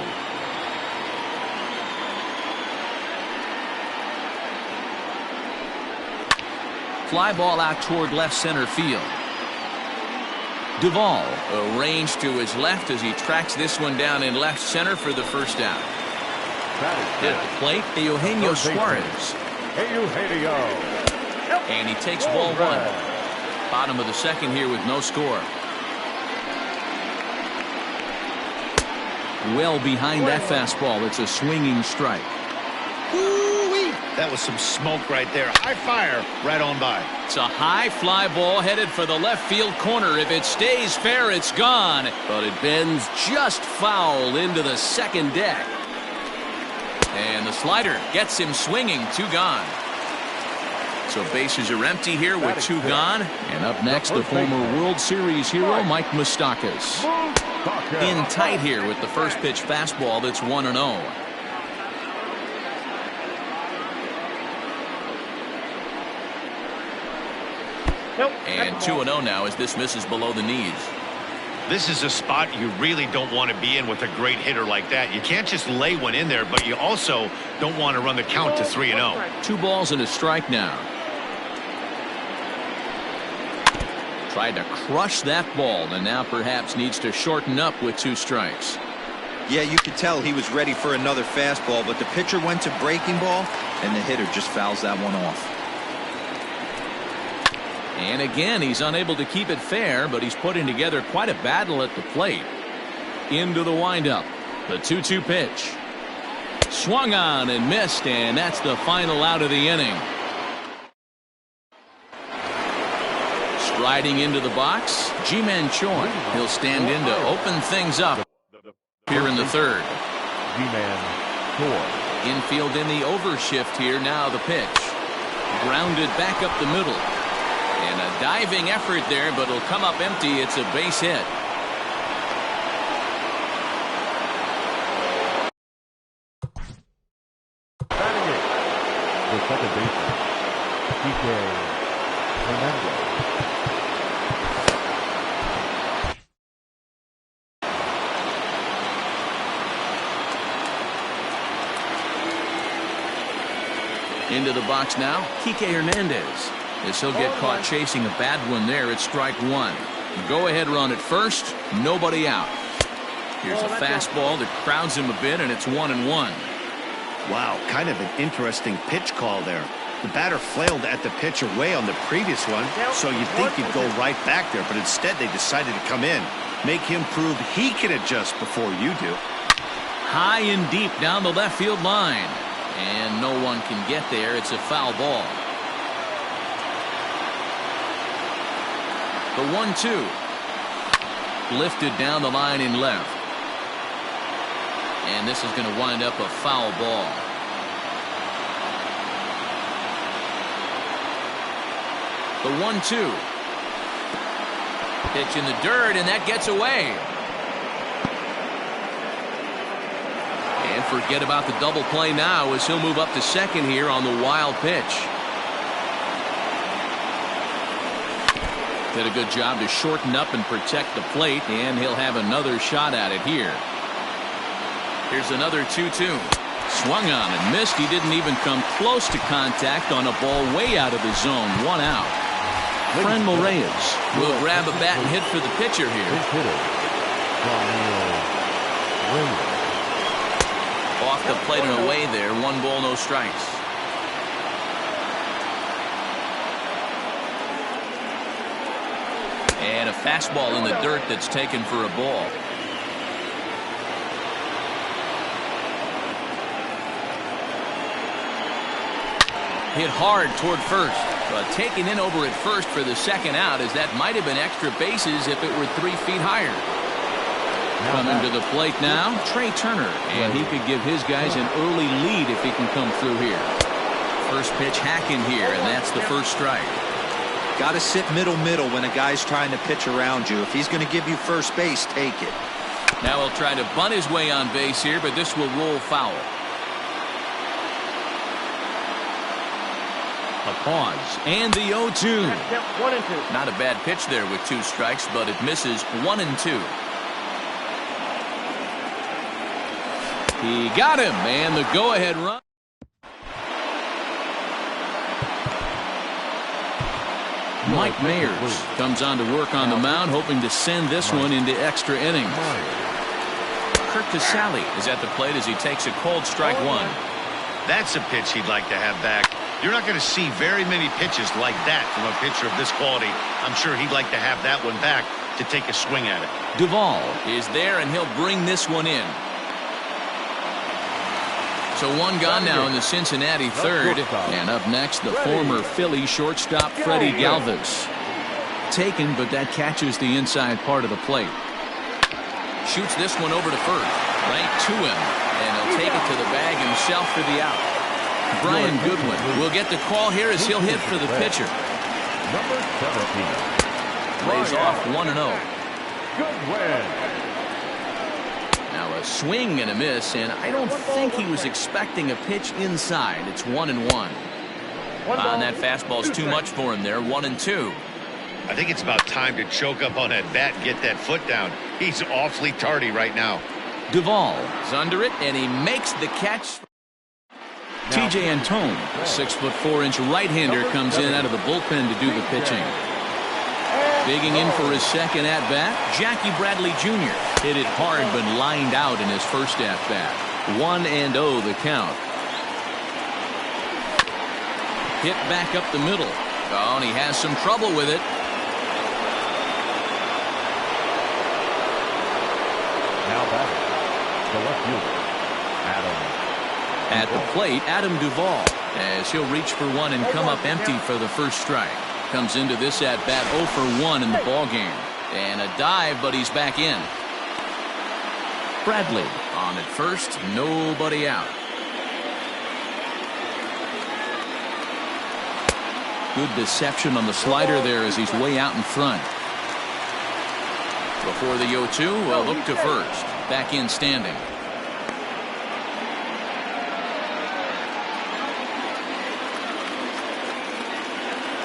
Fly ball out toward left center field. Duvall arranged to his left as he tracks this one down in left center for the first out. At the plate, Eugenio Suarez. Eugenio. And he takes ball 1. Bottom of the second here with no score. Well behind that fastball. It's a swinging strike. Woo-wee. That was some smoke right there. High fire right on by. It's a high fly ball headed for the left field corner. If it stays fair, it's gone. But it bends just foul into the second deck. And the slider gets him swinging. 2 gone. So bases are empty here with 2 gone. And up next, the former World Series hero, Mike Moustakas. In tight here with the first pitch fastball that's 1-0. And 2-0 now as this misses below the knees. This is a spot you really don't want to be in with a great hitter like that. You can't just lay one in there, but you also don't want to run the count to 3-0. 2 balls and a strike now. Tried to crush that ball and now perhaps needs to shorten up with 2 strikes. Yeah, you could tell he was ready for another fastball, but the pitcher went to breaking ball and the hitter just fouls that one off. And again, he's unable to keep it fair, but he's putting together quite a battle at the plate. Into the windup. The 2-2 pitch. Swung on and missed, and that's the final out of the inning. Striding into the box, Ji-Man Choi. He'll stand in to open things up here in the third. Ji-Man Choi. Infield in the overshift here. Now the pitch. Grounded back up the middle. And a diving effort there, but it'll come up empty. It's a base hit. Batting it. The second baseman, Kike Hernandez. Into the box now, Kike Hernandez. As he'll get caught chasing a bad one there, it's strike 1. Go-ahead run at first, nobody out. Here's a fastball that crowds him a bit, and it's 1-1. Wow, kind of an interesting pitch call there. The batter flailed at the pitch away on the previous one, so you'd think he'd go right back there, but instead they decided to come in. Make him prove he can adjust before you do. High and deep down the left field line. And no one can get there. It's a foul ball. The 1-2. Lifted down the line in left. And this is going to wind up a foul ball. The 1-2. Pitch in the dirt, and that gets away. And forget about the double play now as he'll move up to second here on the wild pitch. Did a good job to shorten up and protect the plate, and he'll have another shot at it here. Here's another 2-2. Swung on and missed. He didn't even come close to contact on a ball way out of his zone. 1 out. Franmil Reyes will grab a bat and hit for the pitcher here. Off the plate and away there. 1 ball, no strikes. And a fastball in the dirt that's taken for a ball. Hit hard toward first, but taken in over at first for the second out, as that might have been extra bases if it were 3 feet higher. Coming to the plate now, Trey Turner, and he could give his guys an early lead if he can come through here. First pitch hacking here, and that's the first strike. Got to sit middle when a guy's trying to pitch around you. If he's going to give you first base, take it. Now he'll try to bunt his way on base here, but this will roll foul. A pause, and the 0-2. Count 1 and 2. Not a bad pitch there with 2 strikes, but it misses 1 and 2. He got him, and the go-ahead run. Mike Mayers comes on to work on the mound, hoping to send this one into extra innings. Kurt Casale is at the plate as he takes a cold strike 1. That's a pitch he'd like to have back. You're not going to see very many pitches like that from a pitcher of this quality. I'm sure he'd like to have that one back to take a swing at it. Duvall is there, and he'll bring this one in. So 1 gone now in the Cincinnati third. And up next, the former Philly shortstop Freddie Galvis. Taken, but that catches the inside part of the plate. Shoots this one over to first. Right to him. And he'll take it to the bag himself for the out. Brian Goodwin will get the call here as he'll hit for the pitcher. Number 17. Lays off 1-0. Goodwin. Now a swing and a miss, and I don't think he was expecting a pitch inside. It's 1-1. And that fastball's too much for him there. 1-2. I think it's about time to choke up on that bat and get that foot down. He's awfully tardy right now. Duvall is under it, and he makes the catch. TJ Antone, a 6'4" right-hander, comes in out of the bullpen to do the pitching. Digging in for his second at-bat, Jackie Bradley Jr. hit it hard but lined out in his first at-bat. 1-0 the count. Hit back up the middle. Oh, and he has some trouble with it. Now batting, the left fielder, Adam. At the plate, Adam Duvall, as he'll reach for one and come up empty for the first strike. Comes into this at-bat 0 for 1 in the ballgame. And a dive, but he's back in. Bradley on at first, nobody out. Good deception on the slider there as he's way out in front. Before the 0-2, well, look to first. Back in standing.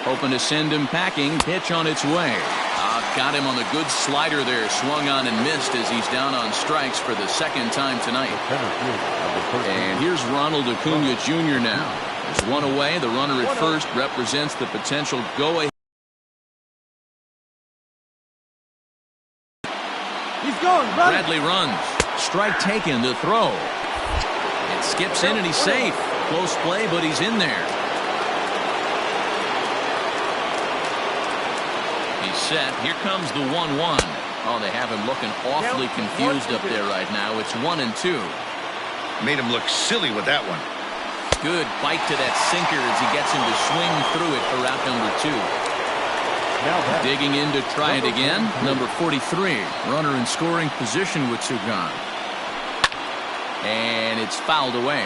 Hoping to send him packing. Pitch on its way. Got him on the good slider there. Swung on and missed as he's down on strikes for the second time tonight. And here's Ronald Acuna Jr. now. There's one away. The runner at first represents the potential go-ahead. He's going. Bradley runs. Strike taken. The throw. It skips in and he's safe. Close play, but he's in there. He's set. Here comes the 1-1. Oh, they have him looking awfully confused up there right now. It's 1-2. Made him look silly with that one. Good bite to that sinker as he gets him to swing through it for route number 2. Digging in to try it again. Number 43. Runner in scoring position with Sugan. And it's fouled away.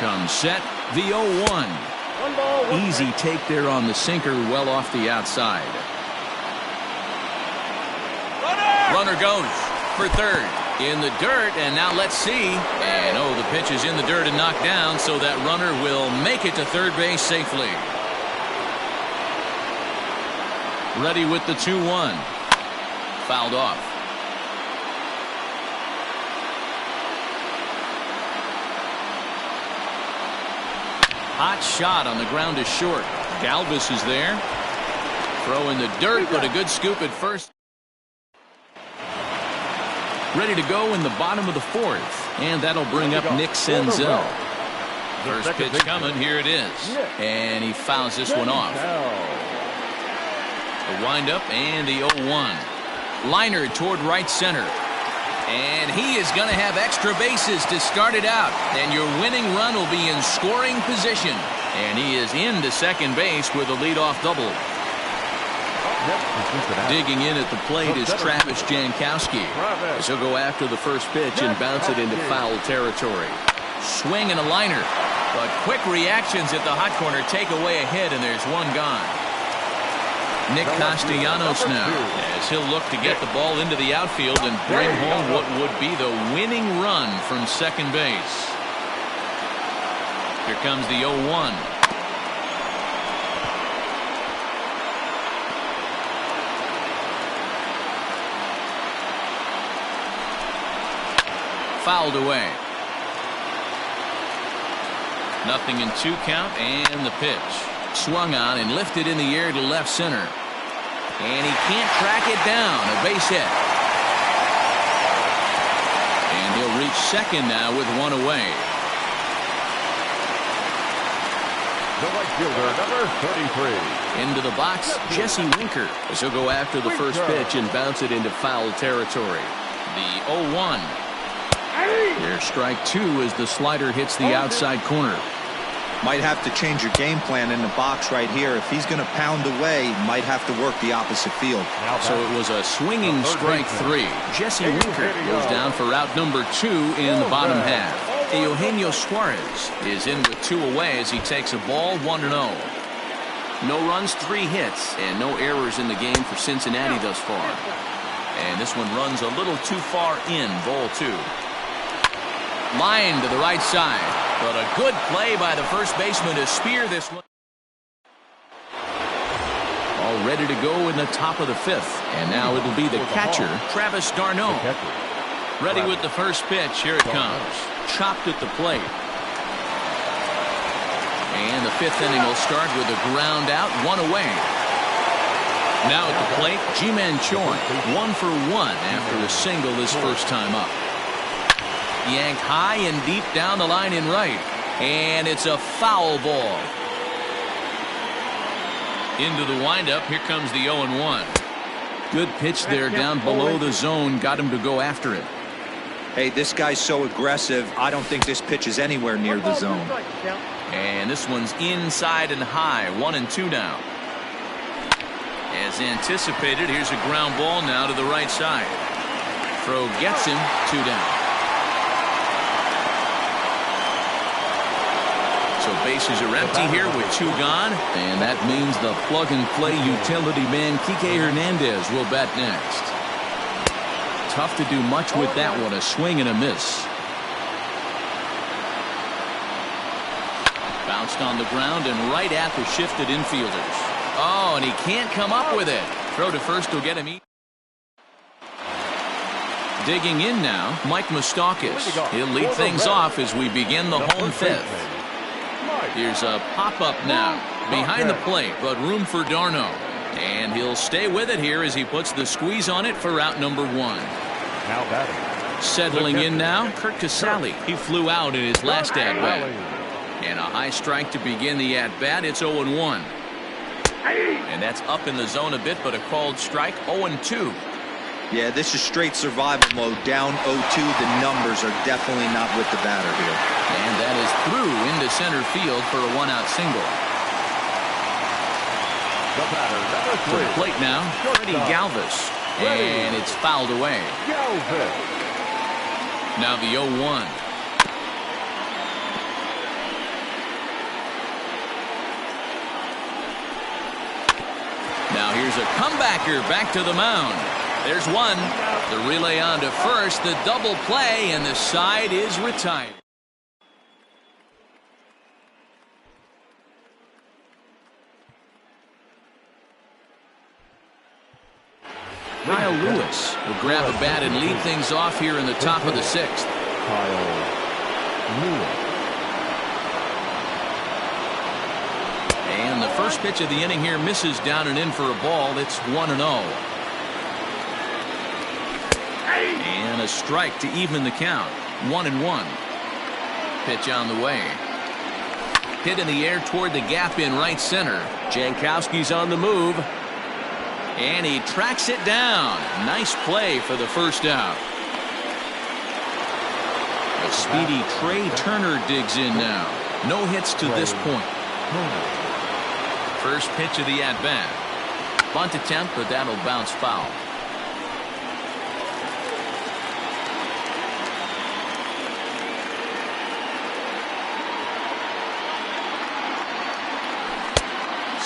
Comes set. The 0-1. Easy take there on the sinker, well off the outside. Runner goes for third. In the dirt, and now let's see. And oh, the pitch is in the dirt and knocked down, so that runner will make it to third base safely. Ready with the 2-1. Fouled off. Hot shot on the ground is short. Galvis is there. Throw in the dirt, but a good scoop at first. Ready to go in the bottom of the 4th. And that'll bring up Nick Senzel. First pitch coming. Here it is. And he fouls this one off. The windup and the 0-1. Liner toward right center. And he is going to have extra bases to start it out. And your winning run will be in scoring position. And he is into second base with a leadoff double. Digging in at the plate is Travis Jankowski, as he'll go after the first pitch and bounce it into foul territory. Swing and a liner. But quick reactions at the hot corner take away a hit, and there's one gone. Nick Castellanos now, as he'll look to get the ball into the outfield and bring home what would be the winning run from second base. Here comes the 0-1. Fouled away. 0-2 count, and the pitch. Swung on and lifted in the air to left center. And he can't track it down. A base hit. And he'll reach second now with one away. The right fielder, number 33. Into the box, Jesse Winker. As he'll go after the first pitch and bounce it into foul territory. The 0-1. There's strike two as the slider hits the outside corner. Might have to change your game plan in the box right here. If he's going to pound away, might have to work the opposite field. So it was a swinging strike three. Jesse Winker goes down for out number 2 in the bottom half. Eugenio Suarez is in with 2 away as he takes a ball 1-0. No runs, 3 hits, and no errors in the game for Cincinnati thus far. And this one runs a little too far in, ball 2. Line to the right side, but a good play by the first baseman to spear this one. All ready to go in the top of the 5th, and now it'll be the catcher, Travis d'Arnaud. Ready with the first pitch. Here it comes. Chopped at the plate. And the 5th inning will start with a ground out, 1 away. Now at the plate, Ji-Man Choi, 1 for 1 after a single his first time up. Yanked high and deep down the line in right. And it's a foul ball. Into the windup. Here comes the 0-1. Good pitch there down below the zone. Got him to go after it. Hey, this guy's so aggressive. I don't think this pitch is anywhere near the zone. And this one's inside and high. 1-2 now. As anticipated, here's a ground ball now to the right side. Throw gets him. 2 down. So bases are empty here with 2 gone, and that means the plug-and-play utility man Kike Hernandez will bat next. Tough to do much with that one, a swing and a miss. Bounced on the ground and right at the shifted infielders. Oh, and he can't come up with it. Throw to first will get him. Digging in now, Mike Moustakas. He'll lead things off as we begin the home 5th. Here's a pop-up now behind the plate, but room for d'Arnaud. And he'll stay with it here as he puts the squeeze on it for out number 1. Now batting. Settling in now, Kurt Casale. He flew out in his last at-bat. And a high strike to begin the at-bat. It's 0-1. And that's up in the zone a bit, but a called strike. 0-2. Yeah, this is straight survival mode. Down 0-2. The numbers are definitely not with the batter here. And that is through into center field for a 1-out single. The batter, number 3. To the plate now, Freddie Galvis. And it's fouled away. Galvis. Now the 0-1. Now here's a comebacker back to the mound. There's one. The relay on to first, the double play, and the side is retired. Kyle Lewis will grab a bat and lead things off here in the top of the 6th. Kyle Lewis. And the first pitch of the inning here misses down and in for a ball. It's 1-0. And a strike to even the count. 1-1. Pitch on the way. Hit in the air toward the gap in right center. Jankowski's on the move. And he tracks it down. Nice play for the first out. A speedy Trey Turner digs in now. No hits to this point. First pitch of the at-bat. Bunt attempt, but that'll bounce foul.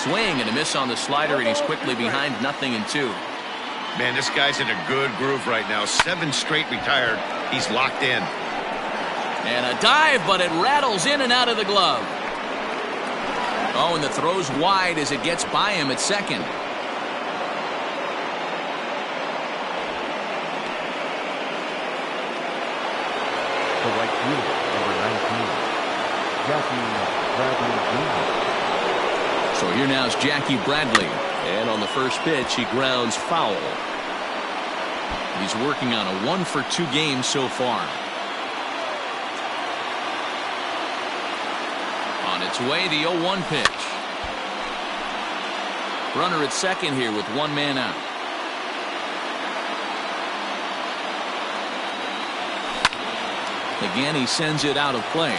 Swing and a miss on the slider, and he's quickly behind 0-2. Man, this guy's in a good groove right now. 7 straight retired. He's locked in. And a dive, but it rattles in and out of the glove. Oh, and the throw's wide as it gets by him at second. The right fielder, number 19, Jackie Bradley Jr. So here now is Jackie Bradley. And on the first pitch, he grounds foul. He's working on a 1-for-2 game so far. On its way, the 0-1 pitch. Runner at second here with one man out. Again, he sends it out of play.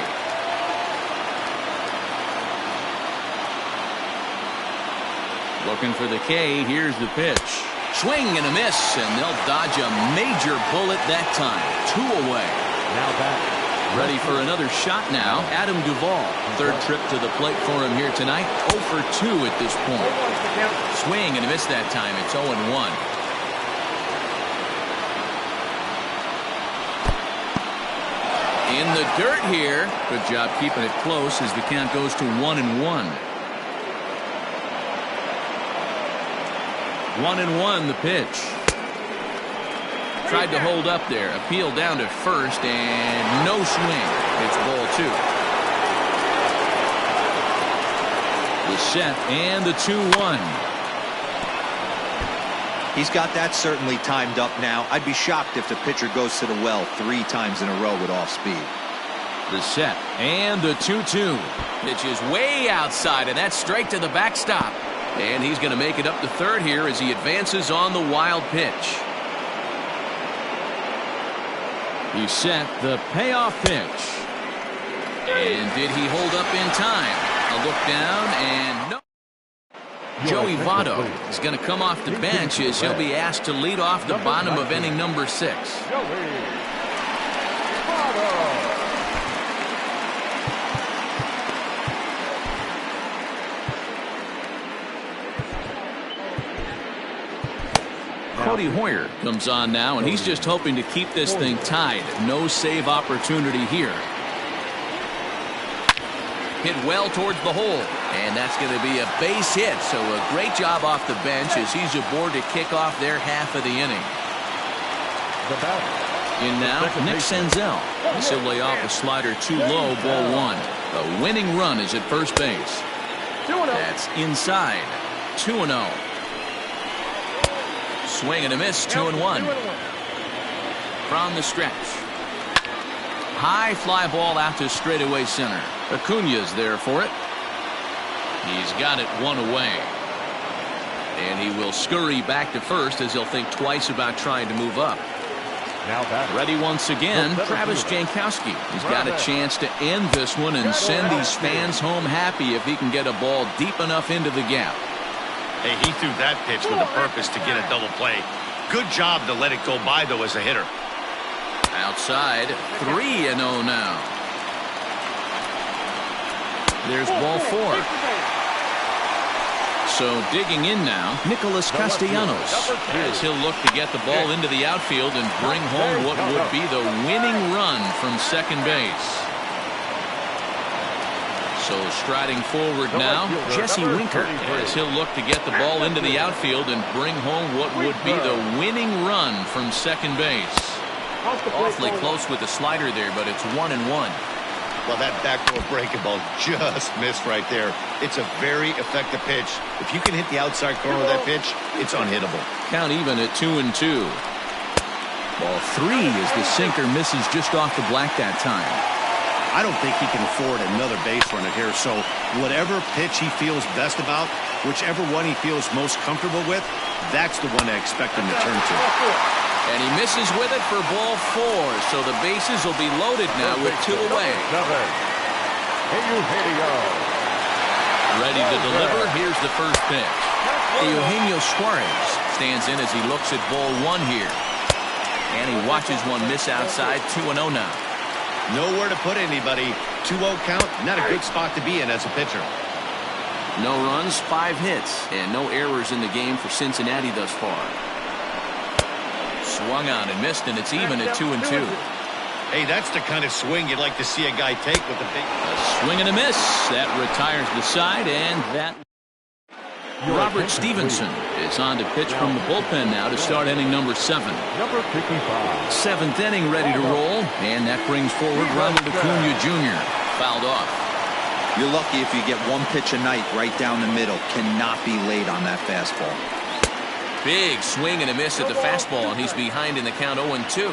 Looking for the K. Here's the pitch. Swing and a miss, and they'll dodge a major bullet that time. 2 away. Now back. Ready for another shot now. Adam Duvall. Third trip to the plate for him here tonight. 0 for 2 at this point. Swing and a miss that time. It's 0-1. In the dirt here. Good job keeping it close as the count goes to 1-1. 1-1 the pitch. Tried to hold up there. Appeal down to first and no swing. It's ball 2. The set and the 2-1. He's got that certainly timed up now. I'd be shocked if the pitcher goes to the well 3 times in a row with off speed. The set and the 2-2. Pitch is way outside, and that's straight to the backstop. And he's going to make it up to third here as he advances on the wild pitch. He set the payoff pitch. And did he hold up in time? A look down and no. Joey Votto is going to come off the bench as he'll be asked to lead off the bottom of inning number 6. Cody Hoyer comes on now, and he's just hoping to keep this thing tied. No save opportunity here. Hit well towards the hole, and that's going to be a base hit. So a great job off the bench as he's aboard to kick off their half of the inning. In now, Nick Senzel. He'll lay off a slider too low, ball 1. The winning run is at first base. That's inside. 2-0. Swing and a miss, 2-1. From the stretch. High fly ball out to straightaway center. Acuna's there for it. He's got it 1 away. And he will scurry back to first as he'll think twice about trying to move up. Now back. Ready once again, Travis Jankowski. He's got a chance to end this one and send these fans home happy if he can get a ball deep enough into the gap. Hey, he threw that pitch with a purpose to get a double play. Good job to let it go by, though, as a hitter. Outside, 3-0 now. There's ball 4. So digging in now, Nicholas Castellanos, as he'll look to get the ball into the outfield and bring home what would be the winning run from second base. So striding forward now, Jesse Winker, as he'll look to get the ball into the outfield and bring home what would be the winning run from second base. Awfully close with the slider there, but it's 1-1. Well, that backdoor breaking ball just missed right there. It's a very effective pitch. If you can hit the outside corner of that pitch, it's unhittable. Count even at 2-2. Ball 3 as the sinker misses just off the black that time. I don't think he can afford another base runner here, so whatever pitch he feels best about, whichever one he feels most comfortable with, that's the one I expect him to turn to. And he misses with it for ball 4, so the bases will be loaded now with 2 away. Ready to deliver, here's the first pitch. Eugenio Suarez stands in as he looks at ball 1 here. And he watches one miss outside, 2-0 now. Nowhere to put anybody. 2-0 count, not a good spot to be in as a pitcher. No runs, 5 hits, and no errors in the game for Cincinnati thus far. Swung on and missed, and it's even at 2-2. Hey, that's the kind of swing you'd like to see a guy take with the big... A swing and a miss. That retires the side, and that... Robert Stevenson is on to pitch from the bullpen now to start inning number 7. Number 55. 7th inning ready to roll, and that brings forward Ronald Acuna Jr. Fouled off. You're lucky if you get one pitch a night right down the middle. Cannot be late on that fastball. Big swing and a miss at the fastball, and he's behind in the count 0-2.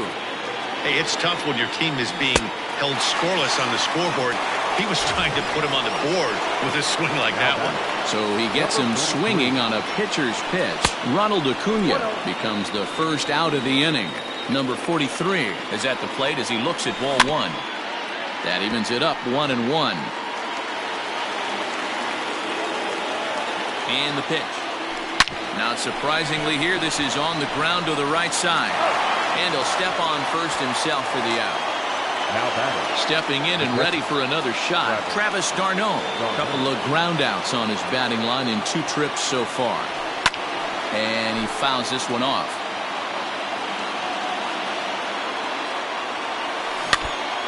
Hey, it's tough when your team is being held scoreless on the scoreboard. He was trying to put him on the board with a swing like that one. So he gets him swinging on a pitcher's pitch. Ronald Acuna becomes the first out of the inning. Number 43 is at the plate as he looks at ball 1. That evens it up 1-1. And the pitch. Not surprisingly here, this is on the ground to the right side. And he'll step on first himself for the out. Now batting. Stepping in and ready for another shot, Travis d'Arnaud. A couple of ground outs on his batting line in 2 trips so far. And he fouls this one off.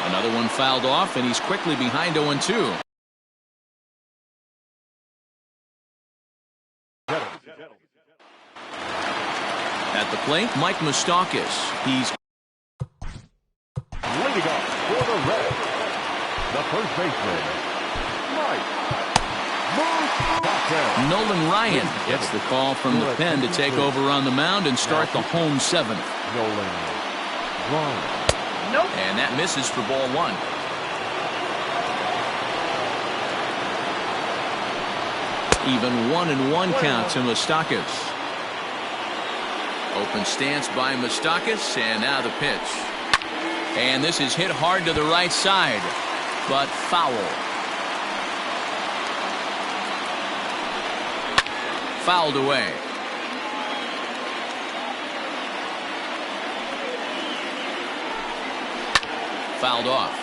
Another one fouled off, and he's quickly behind 0-2. At the plate, Mike Moustakas. He's leading off for the Reds, the first baseman, Mike Moustakas. Nolan Ryan gets the call from the pen to take over on the mound and start the home 7th. Nolan Ryan. Nope. And that misses for ball 1. Even 1-1 count to Moustakas. Open stance by Moustakas, and now the pitch. And this is hit hard to the right side, but foul. Fouled away. Fouled off.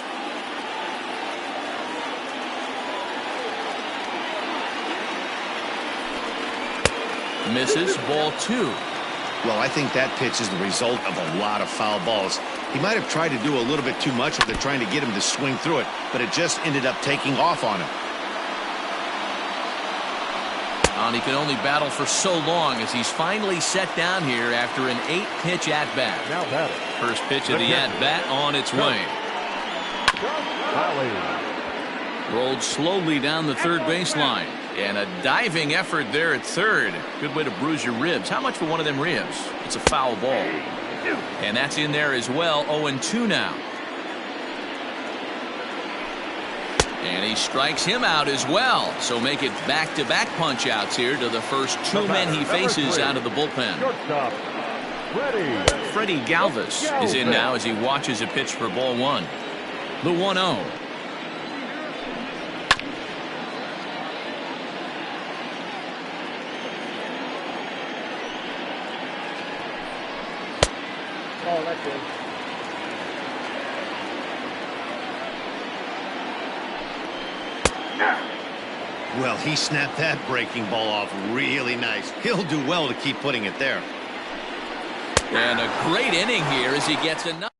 Misses, ball 2. Well, I think that pitch is the result of a lot of foul balls. He might have tried to do a little bit too much with it, trying to get him to swing through it, but it just ended up taking off on him. And he can only battle for so long as he's finally set down here after an 8-pitch at-bat. Now batting. First pitch of the at-bat on its way. Rolled slowly down the third baseline. And a diving effort there at third. Good way to bruise your ribs. How much for one of them ribs? It's a foul ball. And that's in there as well. 0-2 now. And he strikes him out as well. So make it back-to-back punch-outs here to the first 2 men he faces out of the bullpen. Freddie Galvis is in now as he watches a pitch for ball 1. The 1-0. Oh, that's good. Well, he snapped that breaking ball off really nice. He'll do well to keep putting it there. And a great inning here as he gets another.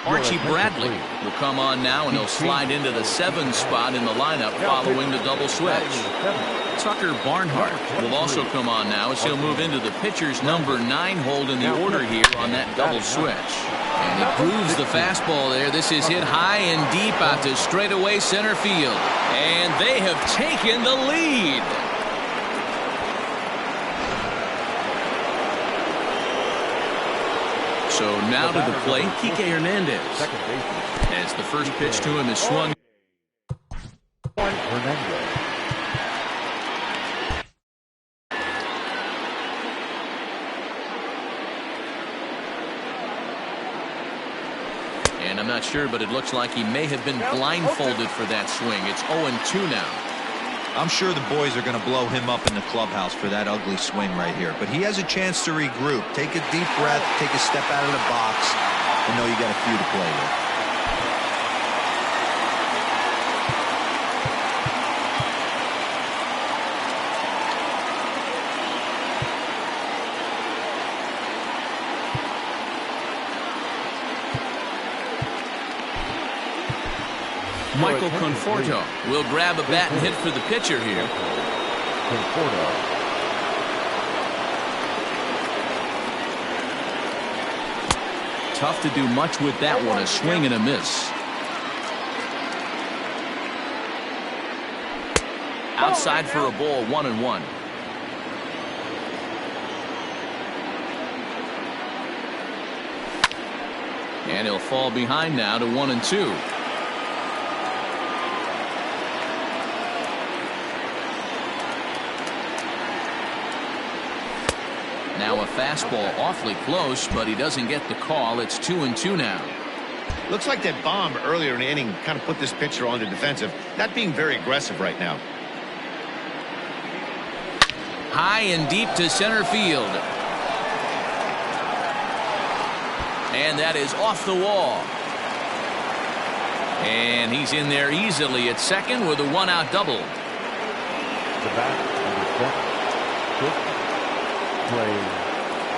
Archie Bradley will come on now, and he'll slide into the 7 spot in the lineup following the double switch. Tucker Barnhart will also come on now as he'll move into the pitcher's number 9 hold in the order here on that double switch. And he grooves the fastball there. This is hit high and deep out to straightaway center field. And they have taken the lead. So now to the plate, Kike Hernandez. As the first pitch to him is swung. And I'm not sure, but it looks like he may have been blindfolded for that swing. It's 0-2 now. I'm sure the boys are going to blow him up in the clubhouse for that ugly swing right here. But he has a chance to regroup. Take a deep breath, take a step out of the box, and know you got a few to play with. Michael Conforto will grab a bat and hit for the pitcher here. Conforto. Tough to do much with that one. A swing and a miss. Outside for a ball, 1-1. And he'll fall behind now to 1-2. Now a fastball awfully close, but he doesn't get the call. It's 2-2 now. Looks like that bomb earlier in the inning kind of put this pitcher on the defensive. Not being very aggressive right now. High and deep to center field. And that is off the wall. And he's in there easily at second with a one-out double. The bat, number 7, Trey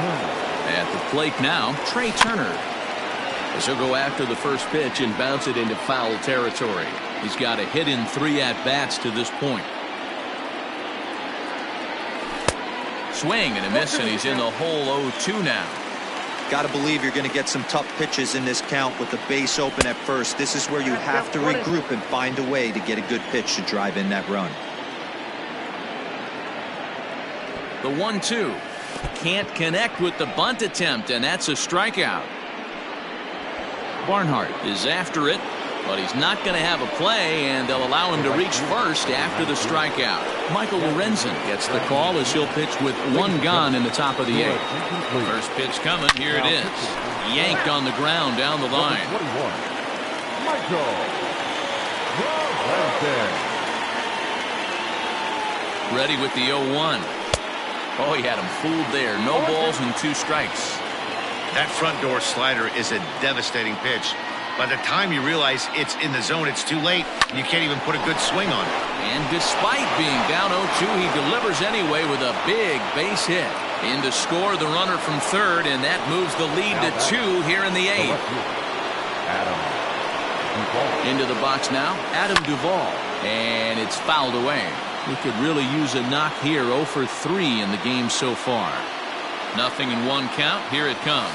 Turner. At the plate now, Trey Turner. As he'll go after the first pitch and bounce it into foul territory. He's got a hit in 3 at-bats to this point. Swing and a miss, and he's in the hole 0-2 now. Got to believe you're going to get some tough pitches in this count with the base open at first. This is where you have to regroup and find a way to get a good pitch to drive in that run. The 1-2. Can't connect with the bunt attempt, and that's a strikeout. Barnhart is after it, but he's not going to have a play, and they'll allow him to reach first after the strikeout. Michael Lorenzen gets the call as he'll pitch with 1 gone in the top of the 8th. First pitch coming. Here it is. Yanked on the ground down the line. Michael Lorenzen. Ready with the 0-1. Oh, he had him fooled there. No balls and 2 strikes. That front door slider is a devastating pitch. By the time you realize it's in the zone, it's too late. You can't even put a good swing on it. And despite being down 0-2, he delivers anyway with a big base hit. In to score the runner from third, and that moves the lead to 2 here in the 8th. Into the box now, Adam Duvall. And it's fouled away. He could really use a knock here. 0 for 3 in the game so far. Nothing in 1 count. Here it comes.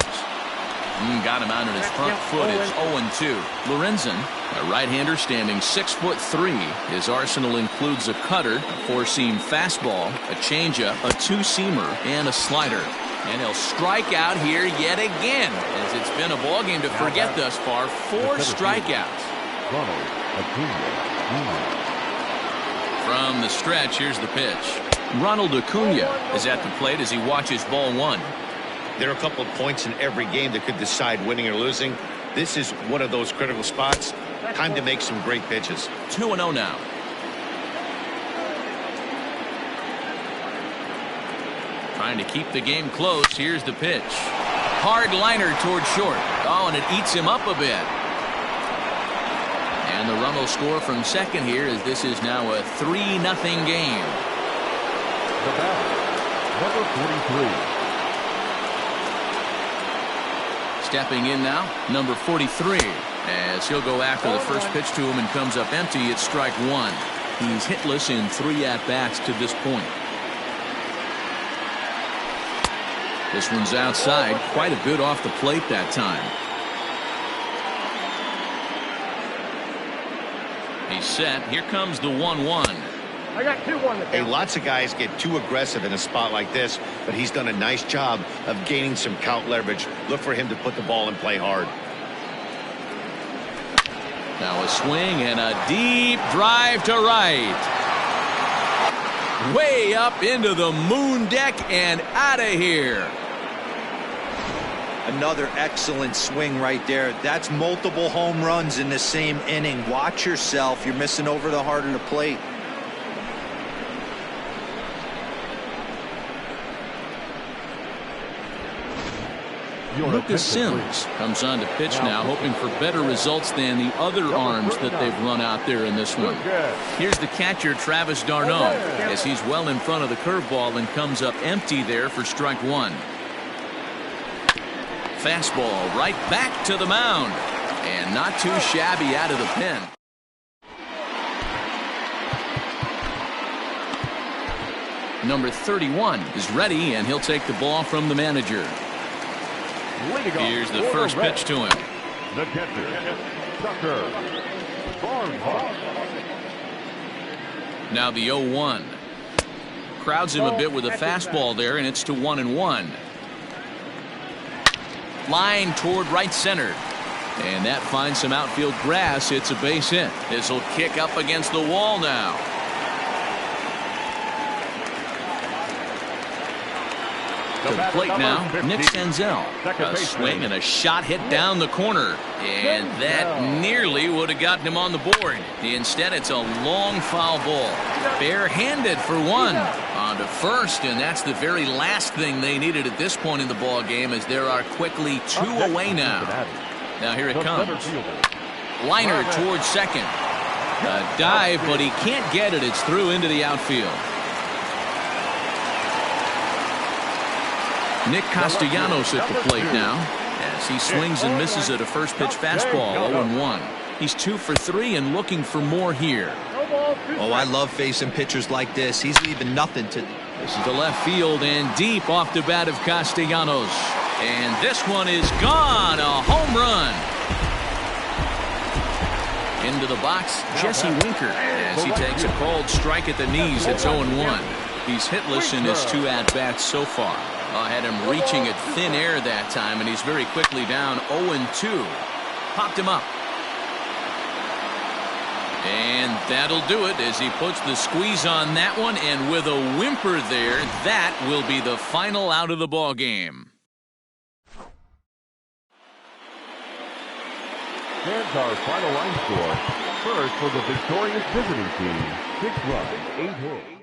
Got him out on his front foot. It's 0-2. Lorenzen, a right-hander standing 6'3". His arsenal includes a cutter, a 4-seam fastball, a changeup, a 2-seamer, and a slider. And he'll strike out here yet again, as it's been a ballgame to forget thus far. 4 strikeouts. From the stretch, here's the pitch. Ronald Acuna is at the plate as he watches ball 1. There are a couple of points in every game that could decide winning or losing. This is one of those critical spots. Time to make some great pitches. 2-0 now. Trying to keep the game close. Here's the pitch. Hard liner toward short. Oh, and it eats him up a bit. And the run will score from second here, as this is now a 3-0 game. The batter, number 43. Stepping in now, number 43, as he'll go after the first pitch to him and comes up empty. It's strike 1. He's hitless in 3 at-bats to this point. This one's outside, quite a bit off the plate that time. He's set. Here comes the 1-1. I got 2-1 to Hey, count. lots of guys get too aggressive in a spot like this, but he's done a nice job of gaining some count leverage. Look for him to put the ball and play hard. Now a swing and a deep drive to right. Way up into the moon deck and out of here. Another excellent swing right there. That's multiple home runs in the same inning. Watch yourself. You're missing over the heart of the plate. Lucas Sims comes on to pitch now, hoping for better results than the other arms that they've run out there in this one. Here's the catcher, Travis d'Arnaud, as he's well in front of the curveball and comes up empty there for strike 1. Fastball right back to the mound, and not too shabby out of the pen. Number 31 is ready, and he'll take the ball from the manager. Here's the first pitch to him. The catcher, Tucker Barnhart. Now the 0-1. Crowds him a bit with a fastball there, and it's to 1-1. Line toward right center. And that finds some outfield grass. It's a base hit. This will kick up against the wall now. To the plate now, Nick Senzel. A swing and a shot hit down the corner. And that nearly would have gotten him on the board. Instead, it's a long foul ball. Barehanded for one. On to first, and that's the very last thing they needed at this point in the ball game, as there are quickly 2 away now. Now here it comes. Liner towards second. A dive, but he can't get it. It's through into the outfield. Nick Castellanos at the plate now, as he swings and misses at a first pitch fastball. 0-1. He's 2 for 3 and looking for more here. Oh, I love facing pitchers like this. He's leaving nothing to. This is the left field and deep off the bat of Castellanos. And this one is gone. A home run. Into the box, Jesse Winker, as he takes a called strike at the knees. It's 0-1. He's hitless in his 2 at-bats so far. Had him reaching at thin air that time, and he's very quickly down 0-2. Popped him up. And that'll do it as he puts the squeeze on that one, and with a whimper there, that will be the final out of the ball game. Here's our final line score. First for the victorious visiting team, 6 runs, 8 hits.